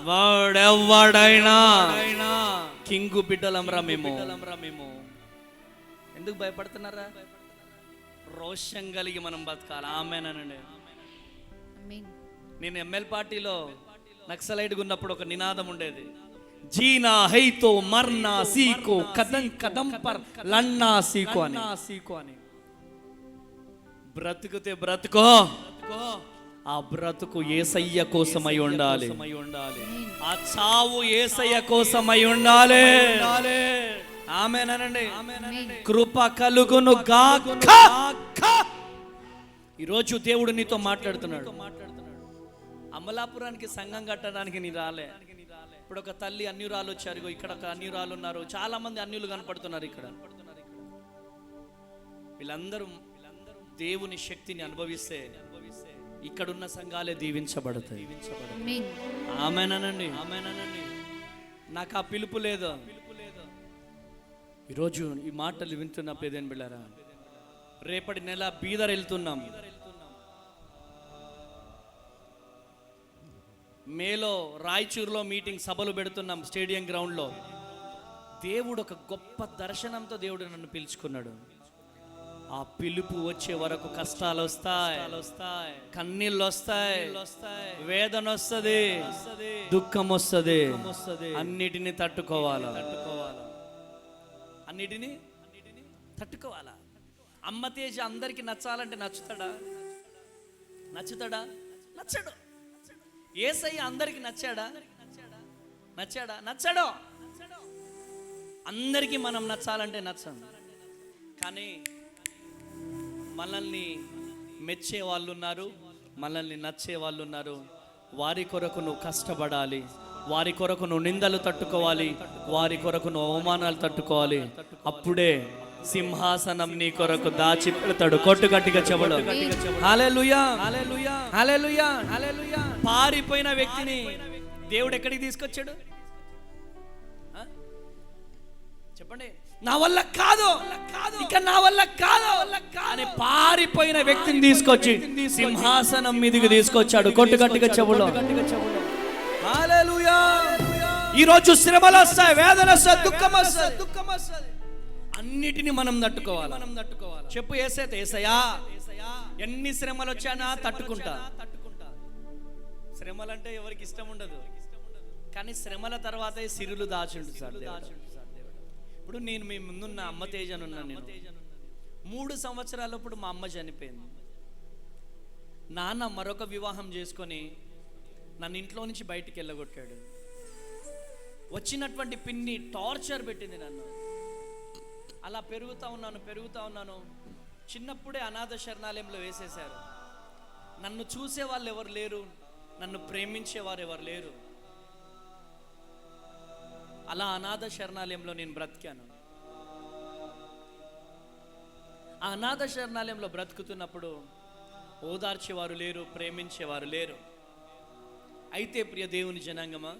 వాడెవ్వడైనా కింగు బిడ్డలం రా మేము. ఎందుకు భయపడుతున్నారా? రోషం కలిగి మనం బతకాలి. ఆమేనండి. నేను ఎంఎల్ పార్టీలో నక్సలైట్గా ఉన్నప్పుడు ఒక నినాదం ఉండేది, జీనా హైతో మర్నా సీకో, కదం కదం పర్ లన్నా సీకో అని. బ్రతుకుతే బ్రతుకో, ఆ బ్రతుకు యేసయ్య కోసమై ఉండాలి, ఆ చావు యేసయ్య కోసమై ఉండాలి. ఆమేనండి. కృప కలుగును గాక. ఈరోజు దేవుడు నీతో మాట్లాడుతున్నాడు. అమలాపురానికి సంఘం కట్టడానికి నీ రాలే. ఇప్పుడు ఒక తల్లి అన్యురాలు వచ్చారు, ఇక్కడ ఒక అన్యురాలు ఉన్నారు, చాలా మంది అన్యులు కనపడుతున్నారు ఇక్కడ. వీళ్ళందరూ దేవుని శక్తిని అనుభవిస్తే ఇక్కడున్న సంఘాలే దీవించబడతాయి. ఆమేనండి, ఆమేనండి. నాకు ఆ పిలుపు లేదు. ఈరోజు ఈ మాటలు వింటున్న పేదైన బిళ్ళారా, రేపటి నెల బీదర్ వెళ్తున్నాం. మేలో రాయచూరులో మీటింగ్ సభలు పెడుతున్నాం స్టేడియం గ్రౌండ్లో. దేవుడు ఒక గొప్ప దర్శనంతో దేవుడు నన్ను పిలుచుకున్నాడు. ఆ పిలుపు వచ్చే వరకు కష్టాలు వస్తాయి, కన్నీళ్ళు వస్తాయి, వేదన వస్తుంది, దుఃఖం వస్తుంది. అన్నిటినీ తట్టుకోవాలా, అన్నిటినీ తట్టుకోవాలా. అమ్మ తేజ అందరికి నచ్చాలంటే నచ్చుతాడా? నచ్చుతాడా? నచ్చడు. యేసయ్య అందరికి నచ్చాడా? నచ్చాడా? నచ్చడు. అందరికీ మనం నచ్చాలంటే నచ్చం. కానీ మనల్ని మెచ్చే వాళ్ళు ఉన్నారు, మనల్ని నచ్చే వాళ్ళు ఉన్నారు. వారి కొరకు నువ్వు కష్టపడాలి, వారి కొరకు నువ్వు నిందలు తట్టుకోవాలి, వారి కొరకు నువ్వు అవమానాలు తట్టుకోవాలి. అప్పుడే సింహాసనం నీ కొరకు దాచి పెడతాడు. కొట్టు గట్టిగా చెప్పడు. హల్లెలూయా, హల్లెలూయా, హల్లెలూయా, హల్లెలూయా. పారిపోయిన వ్యక్తిని దేవుడు ఎక్కడికి తీసుకొచ్చాడు? చెప్పండి. నా వల్ల కాదు, ఇక నా వల్ల కాదు అని పారిపోయిన వ్యక్తిని తీసుకొచ్చి సింహాసనం మీదకి తీసుకొచ్చాడు. కొట్టు గట్టిగా చెవులో. హల్లెలూయా. ఈరోజు శ్రమలు వస్తాయి, వేదన వస్తాయి, దుఃఖం వస్తాయి. అన్నిటిని మనం తట్టుకోవాలి. చెప్పు యేసయ్య, యేసయ్యా ఎన్ని శ్రమలు వచ్చానా తట్టుకుంటా. శ్రమలంటే ఎవరికి ఇష్టం ఉండదు, కానీ శ్రమల తర్వాతే సిరులు దాచుండు సార్. ఇప్పుడు నేను మీ ముందున్న అమ్మ తేజనున్నాను. నేను 3 సంవత్సరాలప్పుడు మా అమ్మ చనిపోయింది. నాన్న మరొక వివాహం చేసుకొని నన్ను ఇంట్లో నుంచి బయటికి వెళ్ళగొట్టాడు. వచ్చినటువంటి పిన్ని టార్చర్ పెట్టింది నన్ను. అలా పెరుగుతూ ఉన్నాను. చిన్నప్పుడే అనాథ శరణాలయంలో వేసేశారు. నన్ను చూసే వాళ్ళు ఎవరు లేరు, నన్ను ప్రేమించేవారు ఎవరు లేరు. అలా అనాథ శరణాలయంలో నేను బ్రతికాను. ఆ అనాథ శరణాలయంలో బ్రతుకుతున్నప్పుడు ఓదార్చేవారు లేరు, ప్రేమించేవారు లేరు. అయితే ప్రియ దేవుని జనాంగమా,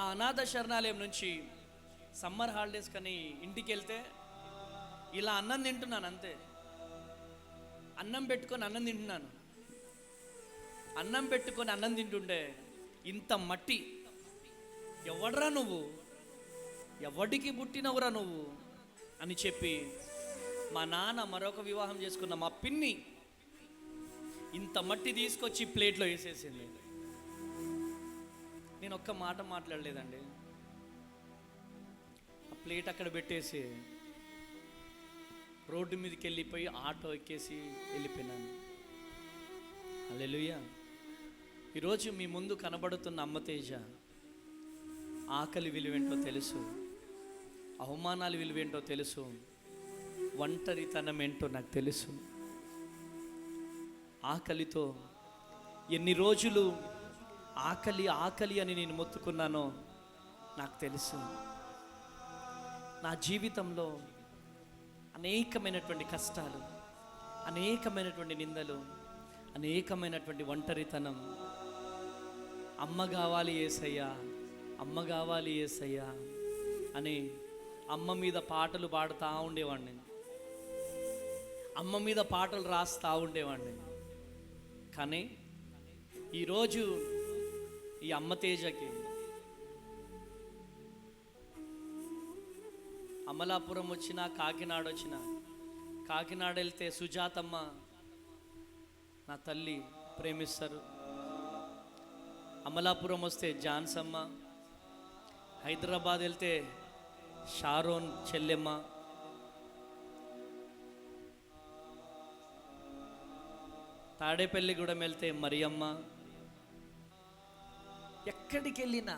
ఆ అనాథ శరణాలయం నుంచి సమ్మర్ హాలిడేస్ కానీ ఇంటికి వెళ్తే ఇలా అన్నం తింటున్నాను అంతే. అన్నం పెట్టుకొని అన్నం తింటున్నాను. అన్నం పెట్టుకొని అన్నం తింటుంటే ఇంత మట్టి, ఎవడ్రా నువ్వు, ఎవడికి పుట్టినవురా నువ్వు అని చెప్పి మా నాన్న మరొక వివాహం చేసుకున్న మా పిన్ని ఇంత మట్టి తీసుకొచ్చి ప్లేట్లో వేసేసింది. నేను ఒక్క మాట మాట్లాడలేదండి. ఆ ప్లేట్ అక్కడ పెట్టేసి రోడ్డు మీదకి వెళ్ళిపోయి ఆటో ఎక్కేసి వెళ్ళిపోయినాను. హల్లెలూయా. ఈరోజు మీ ముందు కనబడుతున్న అమ్మ తేజ ఆకలి విలువేంటో తెలుసు, అవమానాలు విలువేంటో తెలుసు, ఒంటరితనం ఏంటో నాకు తెలుసు. ఆకలితో ఎన్ని రోజులు ఆకలి ఆకలి అని నేను మొత్తుకున్నానో నాకు తెలుసు. నా జీవితంలో అనేకమైనటువంటి కష్టాలు, అనేకమైనటువంటి నిందలు, అనేకమైనటువంటి ఒంటరితనం. అమ్మ కావాలి యేసయ్యా, అమ్మ కావాలి యేసయ్యా అని అమ్మ మీద పాటలు పాడుతూ ఉండేవాడిని, అమ్మ మీద పాటలు రాస్తూ ఉండేవాడిని. కానీ ఈరోజు ఈ అమ్మ తేజకి అమలాపురం వచ్చినా, కాకినాడ వచ్చినా, కాకినాడ వెళ్తే సుజాతమ్మ నా తల్లి ప్రేమిస్తారు. అమలాపురం వస్తే జాన్సమ్మ, హైదరాబాద్ వెళ్తే షారోన్ చెల్లెమ్మ, తాడేపల్లిగూడెం వెళ్తే మరియమ్మ. ఎక్కడికి వెళ్ళినా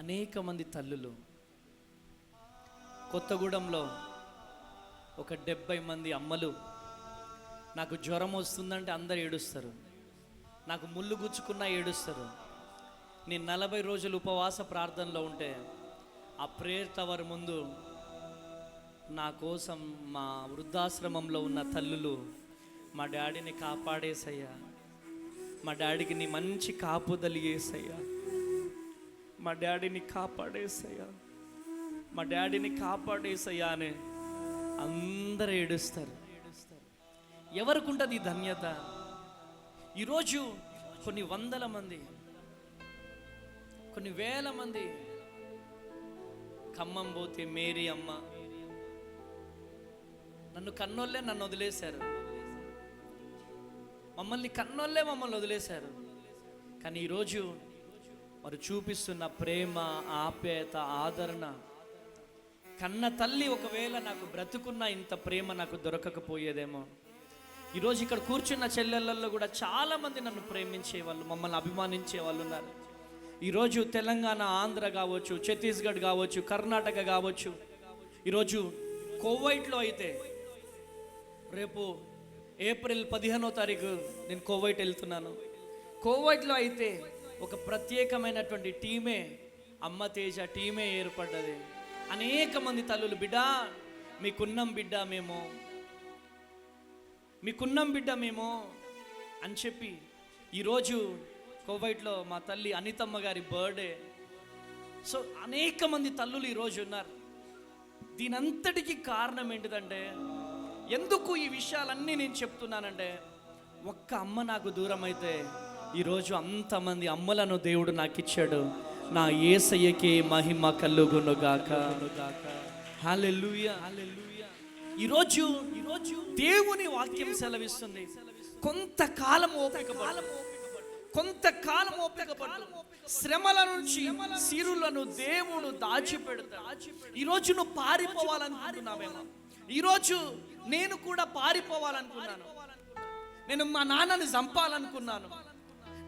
అనేక మంది తల్లులు. కొత్తగూడెంలో ఒక 70 మంది అమ్మలు. నాకు జ్వరం వస్తుందంటే అందరు ఏడుస్తారు, నాకు ముళ్ళు గుచ్చుకున్నా ఏడుస్తారు. నేను 40 రోజులు ఉపవాస ప్రార్థనలో ఉంటే ఆ ప్రేయర్ టవర్ ముందు నా కోసం మా వృద్ధాశ్రమంలో ఉన్న తల్లులు, మా డాడీని కాపాడేసయ్యా, మా డాడీకి నీ మంచి కాపుదలి వేసయ్యా, మా డాడీని కాపాడేసయ్యా, మా డాడీని కాపాడేసయ్యా అని అందరూ ఏడుస్తారు. ఎవరికి ఉంటుంది ఈ ధన్యత? ఈరోజు కొన్ని వందల మంది, కొన్ని వేల మంది ఖమ్మం పోతే మేరీ అమ్మ, నన్ను కన్నోళ్ళే నన్ను వదిలేశారు, మమ్మల్ని కన్నోళ్ళే మమ్మల్ని వదిలేశారు. కానీ ఈరోజు వారు చూపిస్తున్న ప్రేమ, ఆప్యాయత, ఆదరణ, కన్న తల్లి ఒకవేళ నాకు బ్రతుకున్న ఇంత ప్రేమ నాకు దొరకకపోయేదేమో. ఈరోజు ఇక్కడ కూర్చున్న చెల్లెళ్ళల్లో కూడా చాలామంది నన్ను ప్రేమించే వాళ్ళు, మమ్మల్ని అభిమానించే వాళ్ళు ఉన్నారు. ఈరోజు తెలంగాణ, ఆంధ్ర కావచ్చు, ఛత్తీస్గఢ్ కావచ్చు, కర్ణాటక కావచ్చు, ఈరోజు కువైట్లో అయితే రేపు ఏప్రిల్ 15వ తారీఖు నేను కువైట్ వెళ్తున్నాను. కువైట్లో అయితే ఒక ప్రత్యేకమైనటువంటి టీమే, అమ్మ తేజ టీమే ఏర్పడ్డది. అనేక మంది తల్లులు, బిడ్డ మీకున్నాం బిడ్డ మేము, మీకున్నాం బిడ్డ మేము అని చెప్పి ఈరోజు కువైట్లో మా తల్లి అనితమ్మ గారి బర్త్డే. సో అనేక మంది తల్లులు ఈరోజు ఉన్నారు. దీనంతటికీ కారణం ఏంటిదంటే, ఎందుకు ఈ విషయాలన్నీ నేను చెప్తున్నానంటే, ఒక్క అమ్మ నాకు దూరం అయితే ఈరోజు అంతమంది అమ్మలను దేవుడు నాకు ఇచ్చాడు. నా యేసయ్యకే మహిమ కలుగునుగాక. హల్లెలూయా, హల్లెలూయా. ఈరోజు దేవుని వాక్యం సెలవిస్తుంది, కొంతకాలం ఓపిక పట్టు, శ్రమల నుంచి సిరులను దేవుడు దాచిపెడతాడు. ఈరోజు నువ్వు పారిపోవాలనుకుంటున్నావేమో, ఈరోజు నేను కూడా పారిపోవాలనుకున్నాను, నేను మా నాన్నని చంపాలనుకున్నాను,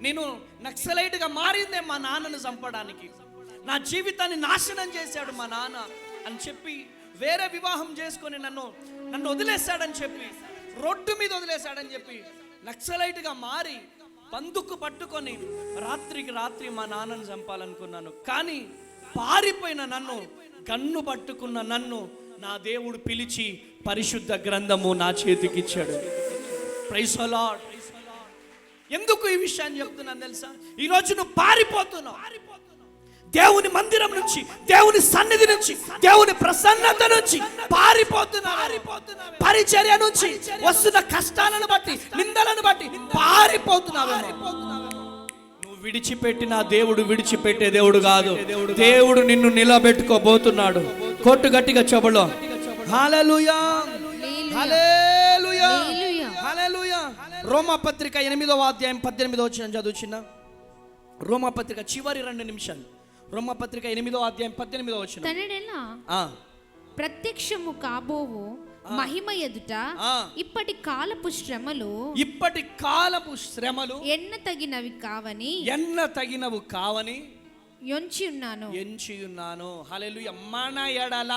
నేను నక్సలైట్గా మారిందే మా నాన్నను చంపడానికి, నా జీవితాన్ని నాశనం చేశాడు మా నాన్న అని చెప్పి వేరే వివాహం చేసుకొని నన్ను వదిలేశాడని చెప్పి, రోడ్డు మీద వదిలేశాడని చెప్పి నక్సలైట్గా మారి బందుకు పట్టుకొని రాత్రికి రాత్రి మా నాన్నను చంపాలనుకున్నాను. కానీ పారిపోయిన నన్ను, గన్ను పట్టుకున్న నన్ను నా దేవుడు పిలిచి పరిశుద్ధ గ్రంథము నా చేతికి ఇచ్చాడు. Praise the Lord. ఎందుకు ఈ విషయాన్ని చెప్తున్నాను తెలుసా? ఈరోజు నువ్వు పారిపోతున్నావు దేవుని మందిరం నుంచి, దేవుని సన్నిధి నుంచి, దేవుని ప్రసన్నత నుంచి పారిపోతున్నావు. పరిచర్య నుంచి వస్తున్న కష్టాలను బట్టి, నిందలను బట్టి పారిపోతున్నావు. నువ్వు విడిచిపెట్టిన దేవుడు విడిచిపెట్టే దేవుడు కాదు. దేవుడు నిన్ను నిలబెట్టుకోబోతున్నాడు. కొట్టు గట్టిగా చెబులో హల్లెలూయా, హల్లెలూయా, హల్లెలూయా. రోమాపత్రిక 8వ అధ్యాయం 18వ వచనం చదువుచున్నా. రోమాపత్రిక చివరి 2 నిమిషాలు. రోమాపత్రిక 8వ అధ్యాయం 18వ వచనం. తనడెలా ప్రత్యక్షము కాబోవు మహిమ ఎదుట ఇప్పటి కాలపు శ్రమలు ఎన్న తగినవి కావని ఎంచి ఉన్నాను. హల్లెలూయా. మన ఎడల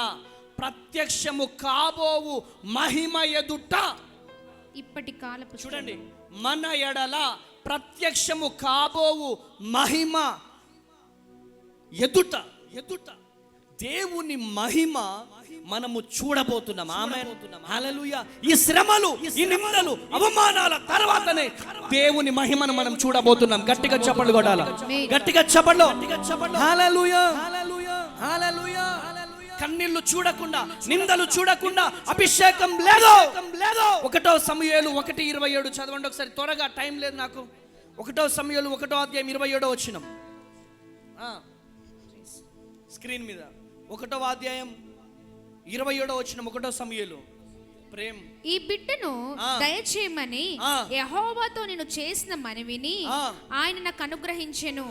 ప్రత్యక్షము కాబోవు మహిమ ఎదుట, ఇప్పటి కాలపు, చూడండి, మన ఎడల ప్రత్యక్షము కాబోవు మహిమ ఎదుట దేవుని మహిమ మనము చూడబోతున్నాం. ఆమేన్, హల్లెలూయా. ఈ శ్రమలు, ఈ నిందలు, అవమానాల తర్వాతనే దేవుని మహిమను మనం చూడబోతున్నాం. గట్టిగా చప్పట్లు కొట్టాలి, గట్టిగా చప్పట్లు. హల్లెలూయా, హల్లెలూయా. కన్నీళ్లు చూడకుండా, నిందలు చూడకుండా అభిషేకం లేదు. 1 సమూయేలు 1:27 చదవండి ఒకసారి, త్వరగా, టైం లేదు నాకు. 1 సమూయేలు 1వ అధ్యాయం 27వ వచనం స్క్రీన్ మీద. 1వ అధ్యాయం 27వ వచనం. 1 సమూయేలు. ప్రేమ్, ఈ బిడ్డను దయచేయమని యెహోవాతో నేను చేసిన మనవిని ఆయన నాకు అనుగ్రహించెను.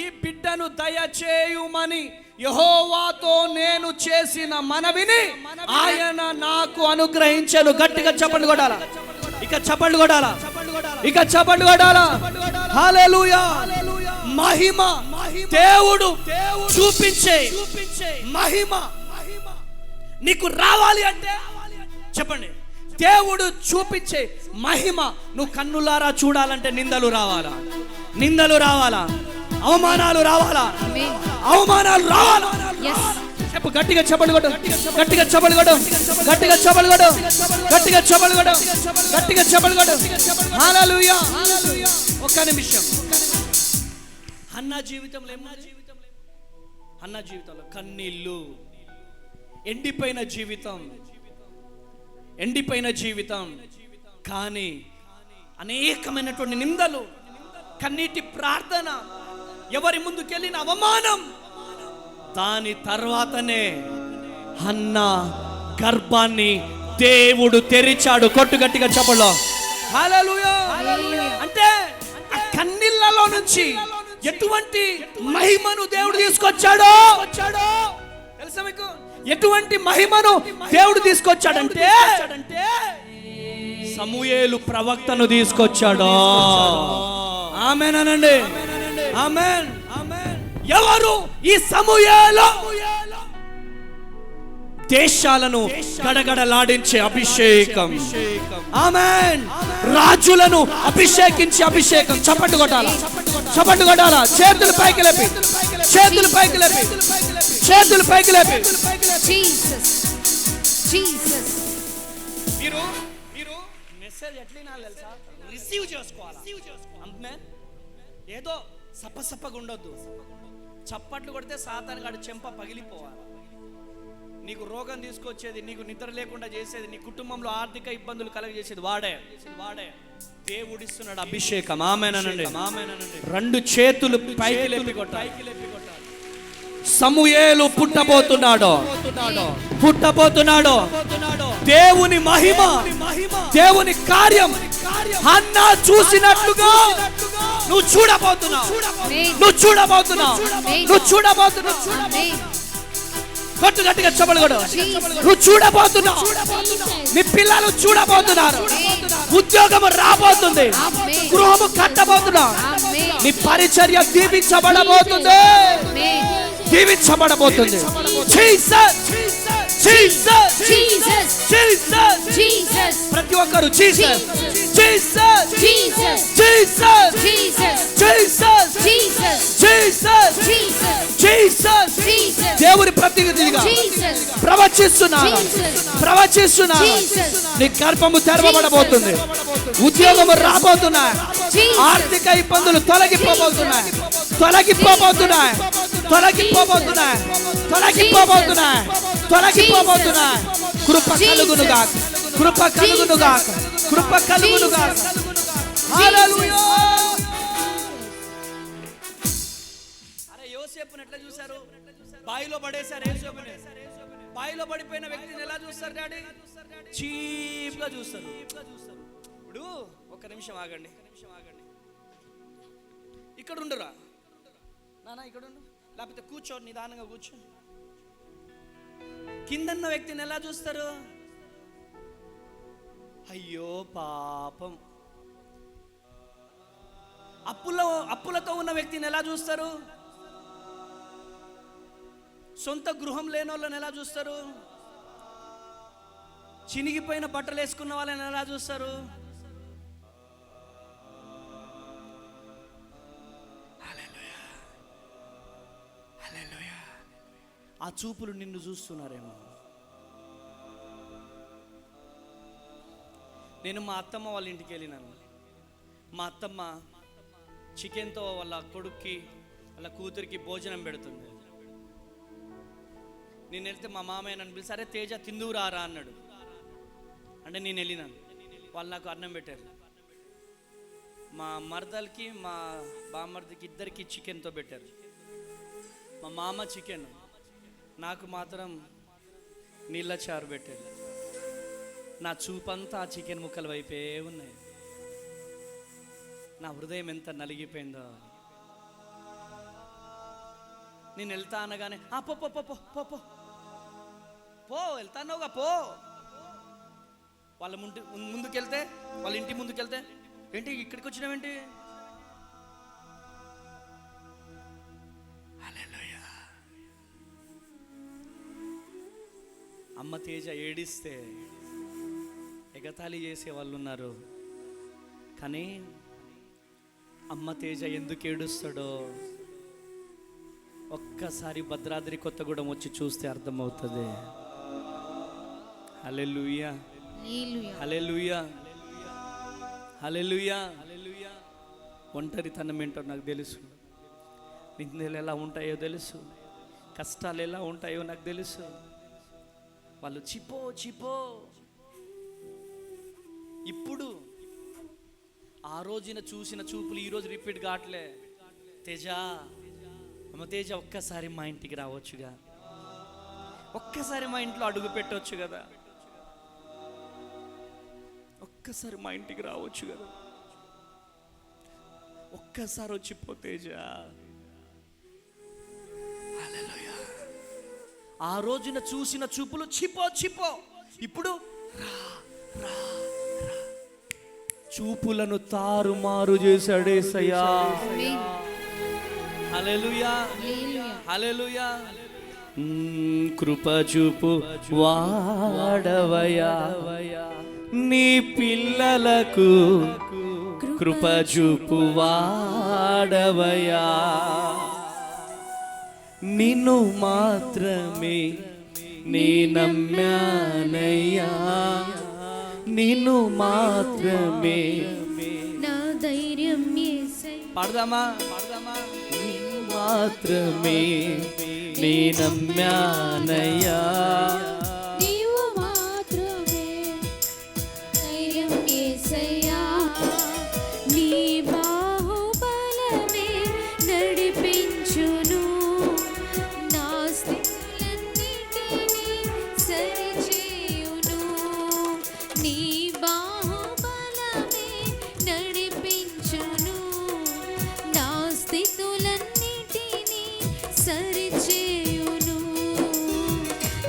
ఈ బిడ్డను దయచేయుమని యెహోవాతో నేను చేసిన మనవిని ఆయన నాకు అనుగ్రహించెను. గట్టిగా చప్పట్లు కొట్టాలా, ఇక చప్పట్లు కొట్టాలా, ఇక చప్పట్లు కొట్టాలా. హల్లెలూయా. మహిమ, దేవుడు చూపించే మహిమ నీకు రావాలి అంటే చెప్పండి, దేవుడు చూపించే మహిమ నువ్వు కన్నులారా చూడాలంటే నిందలు రావాలా, అవమానాలు రావాలా, అవమానాలు రావాలా. చెప్పు, గట్టిగా చప్పట్లు కొట్టు, గట్టిగా చప్పట్లు కొట్టు, గట్టిగా చప్పట్లు కొట్టు, గట్టిగా చప్పట్లు కొట్టు, గట్టిగా చప్పట్లు కొట్టు. హల్లెలూయా. ఒక్క నిమిషం. హన్నా జీవితంలో కన్నీళ్ళు, ఎండిపోయిన జీవితం, కానీ అనేకమైనటువంటి నిందలు, కన్నీటి ప్రార్థన, ఎవరి ముందుకెళ్ళిన అవమానం, దాని తర్వాతనే హన్నా గర్భాన్ని దేవుడు తెరిచాడు. కొట్టు గట్టిగా చప్పట్లో హల్లెలూయా. అంటే ఆ కన్నీళ్లలో నుంచి ఎటువంటి మహిమను దేవుడు తీసుకొచ్చాడో తెలుసా మీకు? ఎటువంటి మహిమను దేవుడు తీసుకొచ్చాడంటే సమూయేలు ప్రవక్తను తీసుకొచ్చాడు. ఆమేన్ అనండి, ఆమేన్. ఎవరు ఈ సమూయేలు? దేశాలను గడగడలాడించే అభిషేకం. ఆమేన్. రాజులను అభిషేకించే అభిషేకం. చప్పట్లు కొట్టాలా, చప్పట్లు కొట్టాలా. చేతులు పైకి లేపి, చేతులు పైకి లేపి, చేతులు పైకి లేపి. మీరు మెసేజ్ ఎట్లా తెలుసా? రిసీవ్ చేసుకోవాలా. ఏదో సప్పసప్పగా ఉండొద్దు. చప్పట్లు కొడితే సాతాను గాడి చెంప పగిలిపోవాలి. నీకు రోగం తీసుకొచ్చేది, నీకు నిద్ర లేకుండా చేసేది, నీ కుటుంబంలో ఆర్థిక ఇబ్బందులు కలగజేసేది వాడే. దేవుడిస్తున్నాడు అభిషేకం. ఆమేన్ అనండి. 2 చేతులు పైకి లేపి కొట్టాలి. సమూయేలు పుట్టబోతున్నాడు. దేవుని మహిమ, దేవుని కార్యం హన్నా చూసినట్లుగా నువ్వు చూడబోతున్నావు. గట్టిగా చెప్పలు కూడా నువ్వు చూడబోతున్నావు. నీ పిల్లలు చూడబోతున్నారు. ఉద్యోగం రాబోతుంది. గృహము కట్టబోతున్నావు. నీ పరిచర్య దీవించబడబోతుంది. ప్రతి ఒక్కరు దేవుని ప్రతినిధిగా ప్రవచిస్తున్నా. నీ గర్భము తెరవబడబోతుంది. ఉద్యోగము రాబోతున్నాయి. ఆర్థిక ఇబ్బందులు తొలగిపోబోతున్నాయి. కృప కలుగునుగా. హల్లెలూయా. అరే యోసేపుని ఎట్లా చూశారు? బాయిలో పడేశారు. యోసేపుని బాయిలో పడిపోయిన వ్యక్తిని ఎలా చూస్తారు డాడీ? చీప్ గా చూస్తారు. ఇప్పుడు ఒక నిమిషం ఆగండి. ఇక్కడ ఉండురా నానా, ఇక్కడ ఉండు. లేకపోతే కూర్చో, నిదానంగా కూర్చో. కిందన్న వ్యక్తిని ఎలా చూస్తారు? అయ్యో పాపం. అప్పులతో ఉన్న వ్యక్తిని ఎలా చూస్తారు? సొంత గృహం లేని వాళ్ళని ఎలా చూస్తారు? చినిగిపోయిన బట్టలు వేసుకున్న వాళ్ళని ఎలా చూస్తారు? ఆ చూపులు నిన్ను చూస్తున్నారేమో. నేను మా అత్తమ్మ వాళ్ళ ఇంటికి వెళ్ళినాను. మా అత్తమ్మ చికెన్తో వాళ్ళ కొడుక్కి వాళ్ళ కూతురికి భోజనం పెడుతుంది. నేను వెళ్తే మా మామయ్య నన్ను పిలిచి, సరే తేజ తిందువురారా అన్నాడు. అంటే నేను వెళ్ళినాను. వాళ్ళు నాకు అన్నం పెట్టారు. మా మరదలకి మా బామ్మర్దికి ఇద్దరికి చికెన్తో పెట్టారు. మా మామ చికెన్, నాకు మాత్రం నీళ్ళ చారు పెట్టారు. నా చూపంతా ఆ చికెన్ ముక్కల వైపే ఉన్నాయి. నా హృదయం ఎంత నలిగిపోయిందో. నేను వెళ్తా అనగానే పో పో పో పో పో పో వెళ్తానోగా పో. వాళ్ళ ముందుకెళ్తే, వాళ్ళ ఇంటి ముందుకెళ్తే, ఏంటి ఇక్కడికి వచ్చినావేంటి? అమ్మ తేజ ఏడిస్తే ఎగతాళి చేసే వాళ్ళు ఉన్నారు. కానీ అమ్మ తేజ ఎందుకు ఏడుస్తాడో ఒక్కసారి భద్రాద్రి కొత్తగూడెం వచ్చి చూస్తే అర్థమవుతుంది. హల్లెలూయా, హల్లెలూయా, హల్లెలూయా. ఒంటరితనం ఏంటో నాకు తెలుసు. నిందలు ఎలా ఉంటాయో తెలుసు. కష్టాలు ఎలా ఉంటాయో నాకు తెలుసు. వాళ్ళు చిపో ఇప్పుడు ఆ రోజున చూసిన చూపులు ఈరోజు రిపీట్ కావట్లే. తేజ, అమ్మ తేజ, ఒక్కసారి మా ఇంటికి రావచ్చుగా, ఒక్కసారి మా ఇంట్లో అడుగు పెట్టవచ్చు కదా, ఒక్కసారి మా ఇంటికి రావచ్చు కదా, ఒక్కసారి వచ్చిపో తేజ. ఆ రోజున చూసిన చూపులు చిపో ఇప్పుడు చూపులను తారుమారు చేశాడు యేసయ్యా. హల్లెలూయా, హల్లెలూయా. కృప చూపు వాడవయ్యా, నీ పిల్లలకు కృప చూపు వాడవయ్యా. నిన్ను మాత్రమే నీ నమ్మానయ్యా, నిన్ను మాత్రమే నా ధైర్యం. పాడదామా? నిన్ను మాత్రమే నీ నమ్మానయ్యా, నీవు మాత్రమే ధైర్యం యేసయ్యా. నీ బాహుబలమే నడిపించును, నా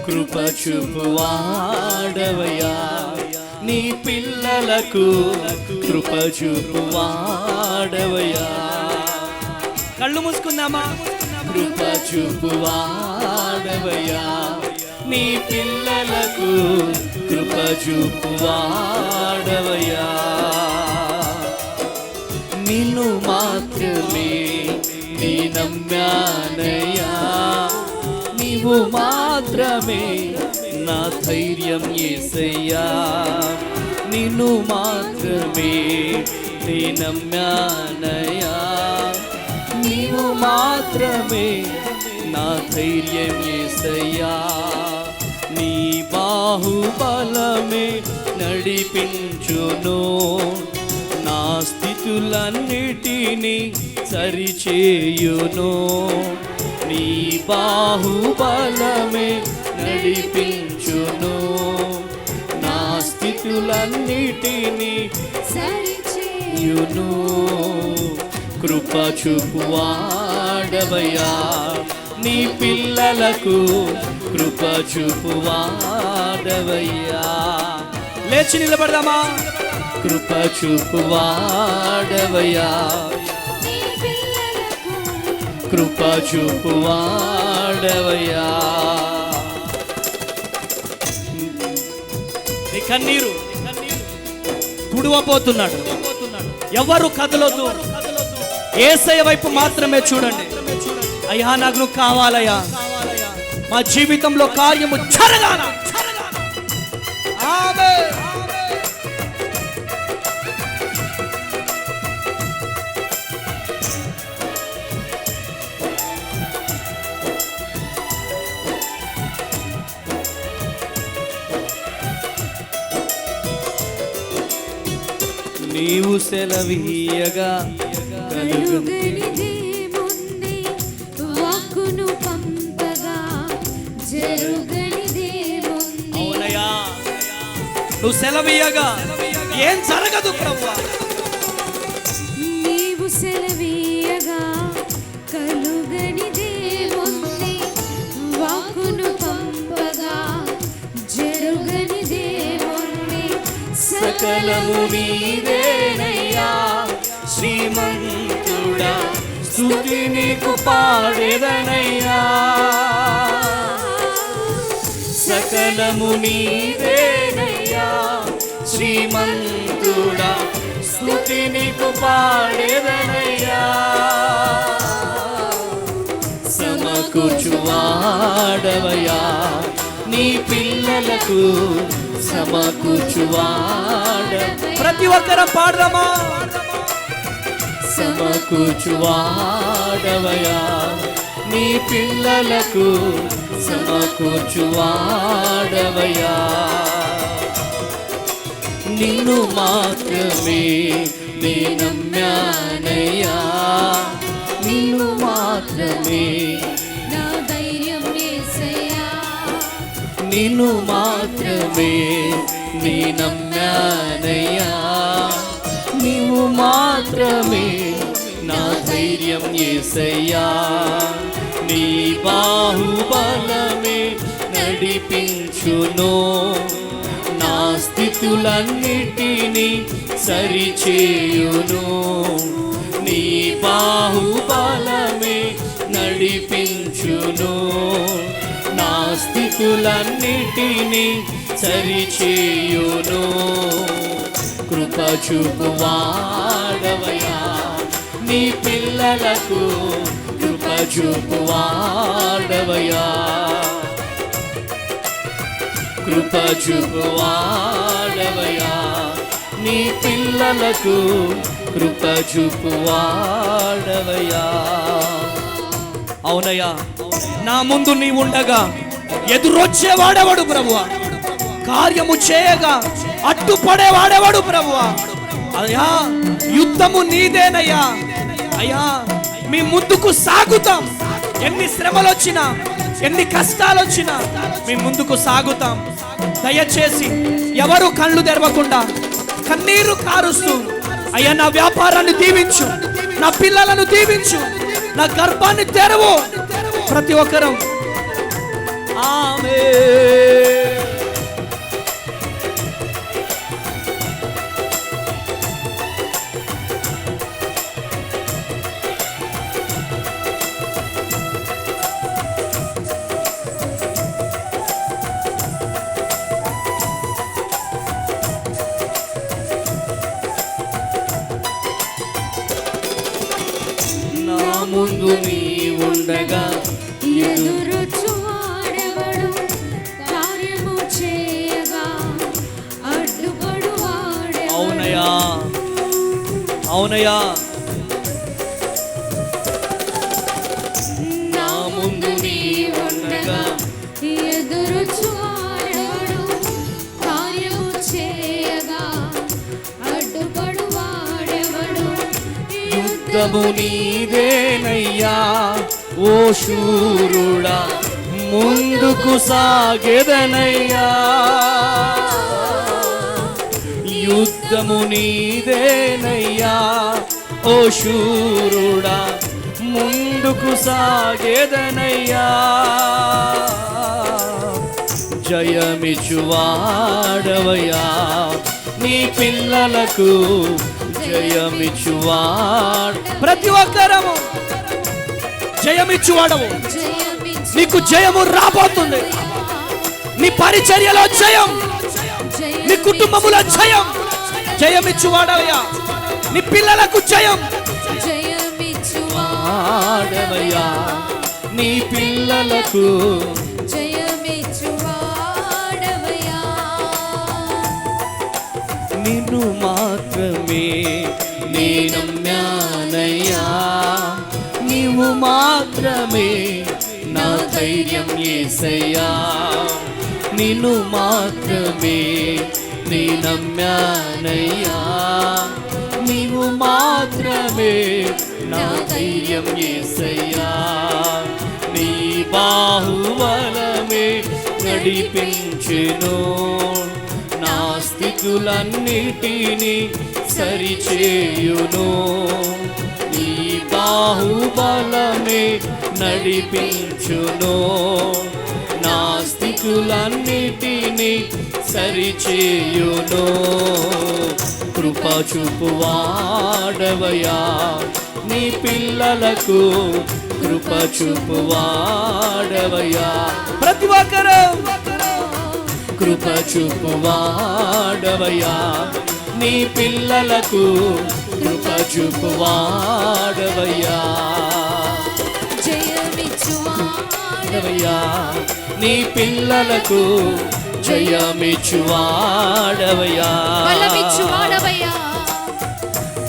కృప చూపువాడవయ్యా, నీ పిల్లలకు కృప చూపువాడవయ్యా. కళ్ళు మూసుకుందామా? కృప చూపువాడవయ్యా, నీ పిల్లలకు కృప చూపువాడవయ్యా. నిన్ను మాత్రమే నీ నమ్మానయ్యా, నీవు మాత్రమే నా ధైర్యం యేసయ్యా. నిన్ను మాత్రమే నీ నమ్మానయ్యా, నీవు మాత్రమే నా ధైర్యం యేసయ్యా. నీ బాహుబలమే నడిపించును, నా స్థితులన్నిటినీ సరిచేయును. నీ బాహుబలమే నడిపించును, నా స్థితులన్నిటినీ సరిచేయును. కృప చూపువాడవయ్యా, నీ పిల్లలకు కృప చూపువాడవయ్యా. లేచి నిలబడదామా? కృప చూపువాడవయ్యా, కృప చూపువాడవయ్యా. నీ కన్నీరు తుడవబోతున్నాడు. ఎవరు కదలొద్దు, యేసయ్య వైపు మాత్రమే చూడండి. అయ్యా నాకు నువ్వు కావాలయ్యా, మా జీవితంలో కార్యము జరగాల. ఆమేన్. నీవు సెలవీయగా కలుగనిదేముంది, వాక్కును పంపగా జరుగనిదేముంది. అవునయ్యా, నువ్వు సెలవీయగా ఏం జరగదు ప్రభువా. నీవు సెలవీయగా కలుగనిదేముంది, వాక్కును పంపగా జరుగనిదేముంది. సకలము నీవేనయ్యా, శ్రీమంతుడా స్తుతి నీకు పాడెదనయ్యా. సకలము నీవేనయ్యా, శ్రీమంతుడా స్తుతి నీకు పాడెదనయ్యా. సమకూర్చువాడవయ్యా, నీ పిల్లలకు సమకూర్చువాడ. ప్రతి ఒక్కరం పాడదామా? సమకూర్చువాడవయ్యా, నీ పిల్లలకు సమకూర్చువాడవయ్యా. నిన్ను మాత్రమే నే నమ్మానయ్యా, నిన్ను మాత్రమే నా ధైర్యం యేసయ్యా, నిన్ను మాత్రమే నీ నమ్మానయ్యా, నీవు మాత్రమే నా ధైర్యం యేసయ్యా. నీ బాహుబలమే నడిపించును, నా స్థితులన్నిటినీ సరిచేయును. నీ బాహుబలమే నడిపించును, నా స్థితులన్నిటినీ సరిచేయును. కృప చూపువాడవయ్యా, నీ పిల్లలకు కృప చూపువాడవయ్యా. కృప చూపువాడవయ్యా, నీ పిల్లలకు కృప చూపువాడవయ్యా. అవునయ్యా, నా ముందు నీ ఉండగా ఎదురొచ్చేవాడెవడు ప్రభువా? కార్యము చేయగా అడ్డుపడేవాడెవడు ప్రభువా? అయ్యా, యుద్ధము నీదేనయ్యా. అయ్యా, మీ ముందుకు సాగుతాం. ఎన్ని శ్రమలు వచ్చినా, ఎన్ని కష్టాలు వచ్చినా మీ ముందుకు సాగుతాం. దయచేసి ఎవరు కళ్ళు తెరవకుండా కన్నీరు కారుస్తూ, అయ్యా నా వ్యాపారాన్ని దీవించు, నా పిల్లలను దీవించు, నా గర్భాన్ని తెరవు. ప్రతి ఒక్కరం ఆమేన్. నా ముందు నీ ఉండగా ఎదురొచ్చువాడెవడు కార్యము చేయగా అడ్డుపడువాడెవడు అవునయ్యా, అవునయ్యా. నా ముందు నీ ఉండగా ఎదురొచ్చువాడెవడు కార్యము చేయగా అడ్డుపడువాడెవడు యుద్ధము నీదేనయ్యా ఓ శూరుడా, ముందుకు సాగెదనయ్యా. యుద్ధము నీదేనయ్యా ఓ శూరుడా, ముందుకు సాగెదనయ్యా. జయమిచ్చువాడవయ్యా నీ పిల్లలకు, జయమిచ్చువాడు. ప్రతి ఒక్కరము జయమిచ్చువాడవు. నీకు జయము రాబోతుంది. నీ పరిచర్యలో జయం, నీ కుటుంబములో జయం. జయమిచ్చువాడవయ్యా నీ పిల్లలకు జయం. జయమిచ్చువాడవయ్యా నీ పిల్లలకు, జయమిచ్చువాడవయ్యా నిన్ను మాత్రమే నీ నమ్మానయ్యా. నీవు మాత్రమే నా ధైర్యం యేసయ్యా. నిన్ను మాత్రమే నీ నమ్మానయ్యా. నీవు మాత్రమే నా ధైర్యం యేసయ్యా. నీ బాహుబలమే నడిపించెను, నా స్థితులన్నిటినీ సరిచేయును. నీ బాహుబలమే నడిపించును, నా స్థితులన్నిటినీ సరిచేయును. కృప చూపువాడవయ్యా నీ పిల్లలకు, కృప చూపువాడవయ్యా. ప్రతి ఒక్కరు కృప చూపువాడవయ్యా నీ పిల్లలకు, కృప చూపువాడవయ్యా. జయమిచ్చువాడవయ్యా నీ పిల్లలకు, జయమిచ్చువాడవయ్యా. బలమిచ్చువాడవయ్యా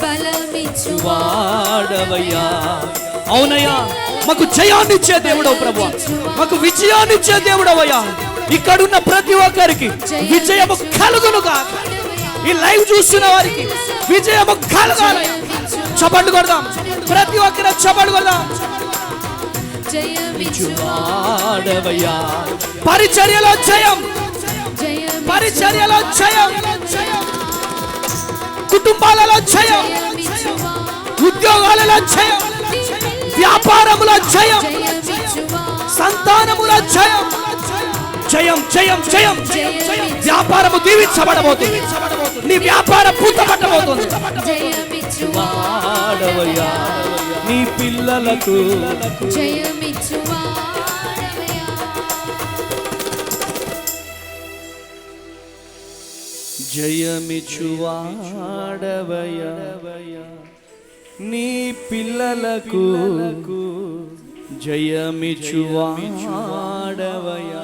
బలమిచ్చువాడవయ్యా. అవునయ్యా, మాకు జయాన్నిచ్చే దేవుడవు ప్రభువా, మాకు విజయాన్నిచ్చే దేవుడవయ్యా. ఇక్కడున్న ప్రతి ఒక్కరికి విజయము కలుగునుగా. ఈ లైవ్ చూస్తున్న వారికి విజయము కలగాలి. చప్పట్లు కొడదాం, ప్రతి ఒక్కరు చప్పట్లు కొడదాం. జయమిచ్చువాడవయ్యా పరిచర్యలో జయం, పరిచర్యలో జయం, కుటుంబాలలో జయం, ఉద్యోగాలలో జయం, వ్యాపారములో జయం, సంతానములో జయం. జయం జయం జయం. వ్యాపారము దీవించబడబోతుంది, నీ వ్యాపారం పూర్తపట్టబోతుంది. జయమిచ్చువాడవయ్యా నీ పిల్లలకు, జయమిచ్చువాడవయ్యా జయమిచ్చువాడవయ్యా నీ పిల్లలకు, జయమిచ్చువాడవయ్యా.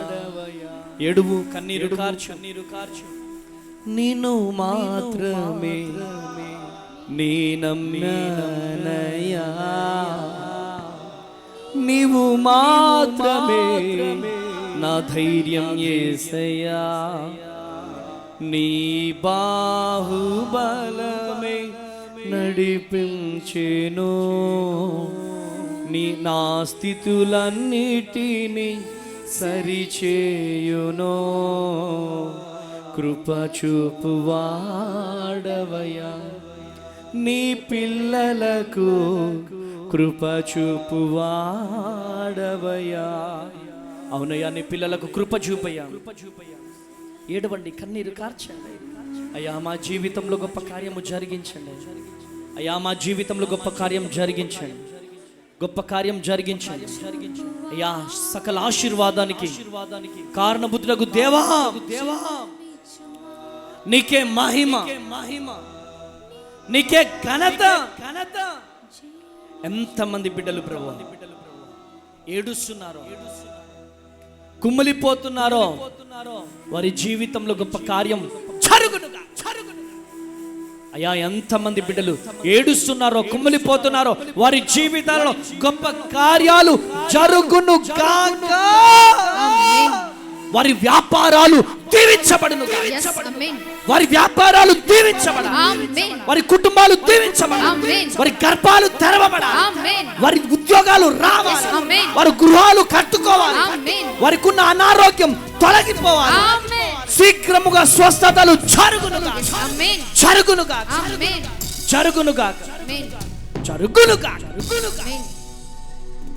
ఎడువు కన్నీరు కార్చు, నిన్ను మాత్రమే నీ నమ్మానయ్యా. నీవు మాత్రమే నా ధైర్యం యేసయ్యా. నీ బాహుబలమే నడిపించెను, నీ నా స్థితులన్నిటినీ సరిచేయును. కృప చూపువాడవయ్యా నీ పిల్లలకు, కృప చూపువాడవయ్యా. అవునయ్యా, నీ పిల్లలకు కృప చూపయ్యా. ఏడవండి, కన్నీరు కార్చండి. అయ్యా, మా జీవితంలో గొప్ప కార్యము జరిగించండి. అయ్యా, మా జీవితంలో గొప్ప కార్యం జరిగించండి. గొప్ప కార్యం జరిగించండి. అయ్యా, సకల ఆశీర్వాదానికి కారణభూతులకు దేవా, నీకే మహిమ, నీకే ఘనత. ఎంతమంది బిడ్డలు ప్రభువా ఏడుస్తున్నారో, కుమిలిపోతున్నారో, వారి జీవితంలో గొప్ప కార్యం జరుగునుగా. అయ్యా, ఎంతమంది బిడ్డలు ఏడుస్తున్నారో, కుమిలిపోతున్నారో, వారి జీవితాలలో గొప్ప కార్యాలు జరుగును గాక. వారి వ్యాపారాలు దీవించబడును, వారి వ్యాపారాలు దీవించబడాలి, వారి కుటుంబాలు దీవించబడాలి, వారి గర్భాలు తెరవబడాలి, వారి ఉద్యోగాలు రావాలి, వారి గృహాలు కట్టుకోవాలి, వారికి ఉన్న అనారోగ్యం తొలగిపోవాలి, శీఘ్రముగా స్వస్థతలు జరుగునుగా, జరుగునుగా, జరుగునుగా, జరుగునుగా.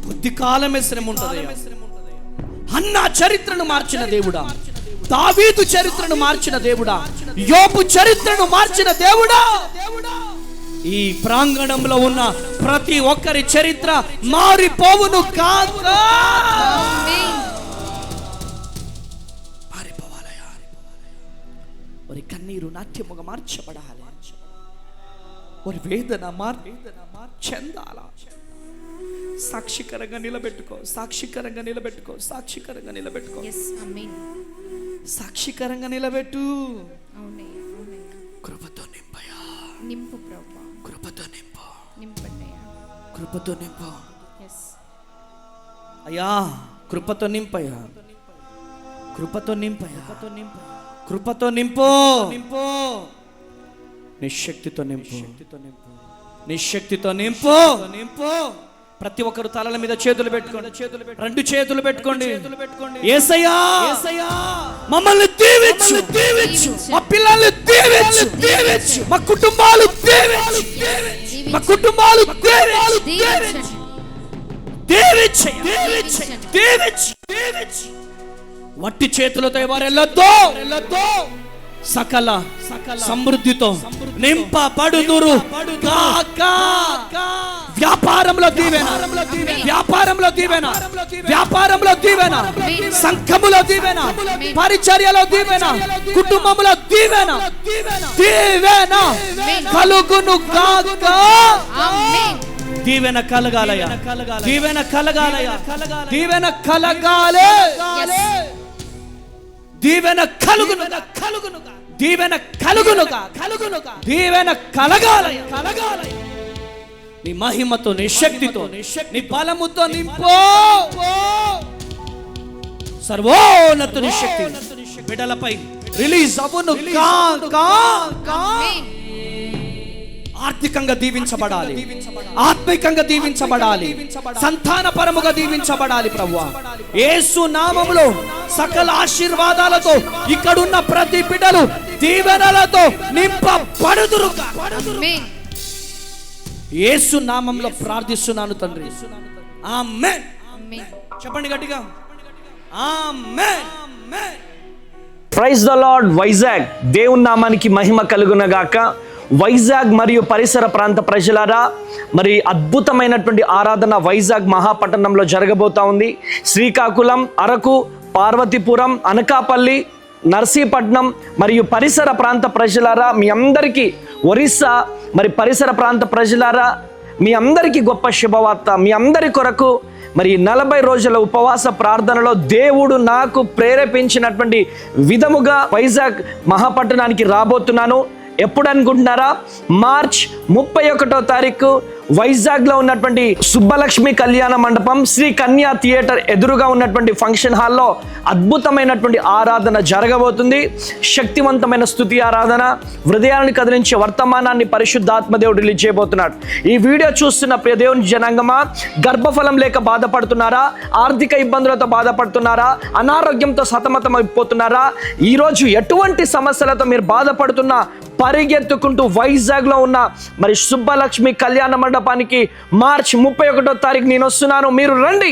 కొద్ది కాలమే శ్రమ ఉంటుంది. హన్నా చరిత్రను మార్చిన దేవుడా, దావీదు చరిత్రను మార్చిన దేవుడా, యోబు చరిత్రను మార్చిన దేవుడా, ఈ ప్రాంగణంలో ఉన్న ప్రతి ఒక్కరి చరిత్ర మారిపోవును కాక. మారిపోవాలయా, వారి కన్నీరు నాట్యముగా మార్చబడాలి, వారి వేదన చెందాల. సాక్షికరంగా నిలబెట్టుకో, సాక్షికరంగా నిలబెట్టుకో, సాక్షికరంగా నిలబెట్టుకో, సాక్షికరంగా నిలబెట్టు. కృపతో నింపయా, నింపు ప్రభువా, కృపతో నింపు, నింపండియా, కృపతో నింపు. అయ్యా, కృపతో నింపయా, కృపతో నింపయా, కృపతో నింపు, నిశక్తితో నింపు, నిశక్తితో నింపు. ప్రతి ఒక్కరు తలల మీద చేతులు పెట్టుకోండి, రెండు చేతులు పెట్టుకోండి. యేసయ్యా, మమ్మల్ని దీవించు, మా పిల్లల్ని దీవించు, మా కుటుంబాలు దీవించు, మా కుటుంబాలు దీవించు. వట్టి చేతులతో వారు వెళ్ళొద్దు, సకల సమృద్ధితో నింపబడుదురు గాక. వ్యాపారంలో దీవెన, వ్యాపారంలో దీవెన, వ్యాపారంలో దీవెన, సంఘములో దీవెన, పరిచర్యలో దీవెన, కుటుంబంలో దీవెన, దీవెన కలుగును గాక. దీవెన కలగాలయ, దీవెన కలగాలయ, దీవెన కలగాలే, దీవెన కలుగునుగా, దీవెన కలుగునుగా, దీవెన కలగాలయ. నీ మహిమతో, నీ శక్తితో, నీ బలముతో నింపో. సర్వోన్నతుని శక్తి బిడ్డలపై రిలీజ్ అవ్వును గాక. ఆర్థికంగా దీవించబడాలి, ఆత్మికంగా దీవించబడాలి, సంతానపరముగా దీవించబడాలి. ప్రభువా, యేసు నామములో సకల ఆశీర్వాదాలతో ఇక్కడున్న ప్రతి బిడ్డలు దీవెనలతో నింపబడుదురు. యేసు నామములో ప్రార్థిస్తున్నాను తండ్రి, ఆమేన్. చెప్పండి గట్టిగా, amen. Praise the lord. Vizag, దేవుని నామానికి మహిమ కలుగునగాక. వైజాగ్ మరియు పరిసర ప్రాంత ప్రజలారా, మరి అద్భుతమైనటువంటి ఆరాధన వైజాగ్ మహాపట్టణంలో జరగబోతా ఉంది. శ్రీకాకుళం, అరకు, పార్వతీపురం, అనకాపల్లి, నర్సీపట్నం మరియు పరిసర ప్రాంత ప్రజలారా, మీ అందరికీ, ఒరిస్సా మరి పరిసర ప్రాంత ప్రజలారా, మీ అందరికీ గొప్ప శుభవార్త. మీ అందరి కొరకు మరి 40 రోజుల ఉపవాస ప్రార్థనలో దేవుడు నాకు ప్రేరేపించినటువంటి విధముగా వైజాగ్ మహాపట్టణానికి రాబోతున్నాను. ఎప్పుడు అనుకుంటున్నారా? మార్చ్ 31వ తారీఖు వైజాగ్లో ఉన్నటువంటి సుబ్బలక్ష్మి కళ్యాణ మండపం, శ్రీ కన్యా థియేటర్ ఎదురుగా ఉన్నటువంటి ఫంక్షన్ హాల్లో అద్భుతమైనటువంటి ఆరాధన జరగబోతుంది. శక్తివంతమైన స్తుతి ఆరాధన, హృదయాన్ని కదిలించే వర్తమానాన్ని పరిశుద్ధాత్మదేవుడు రిలీజ్ చేయబోతున్నాడు. ఈ వీడియో చూస్తున్న ప్రియ దేవుని జనాంగమా, గర్భఫలం లేక బాధపడుతున్నారా? ఆర్థిక ఇబ్బందులతో బాధపడుతున్నారా? అనారోగ్యంతో సతమతం అయిపోతున్నారా? ఈరోజు ఎటువంటి సమస్యలతో మీరు బాధపడుతున్నా పరిగెత్తుకుంటూ వైజాగ్లో ఉన్న మరి సుబ్బలక్ష్మి కళ్యాణ మండపానికి మార్చ్ 31వ తారీఖు నేను వస్తున్నాను. మీరు రండి.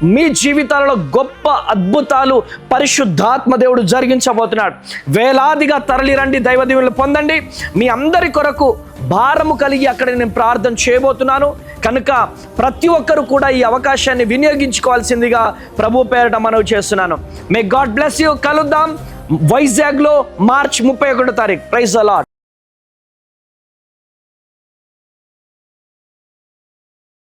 మీ జీవితాలలో గొప్ప అద్భుతాలు పరిశుద్ధాత్మ దేవుడు జరిగించబోతున్నాడు. వేలాదిగా తరలిరండి, దైవ దీవెనలు పొందండి. మీ అందరి కొరకు భారము కలిగి అక్కడ నేను ప్రార్థన చేయబోతున్నాను కనుక ప్రతి ఒక్కరు కూడా ఈ అవకాశాన్ని వినియోగించుకోవాల్సిందిగా ప్రభు పేరిట మనవి చేస్తున్నాను. May God bless you. కలుద్దాం వైజాగ్లో మార్చ్ 31 తారీఖు. Praise the lord.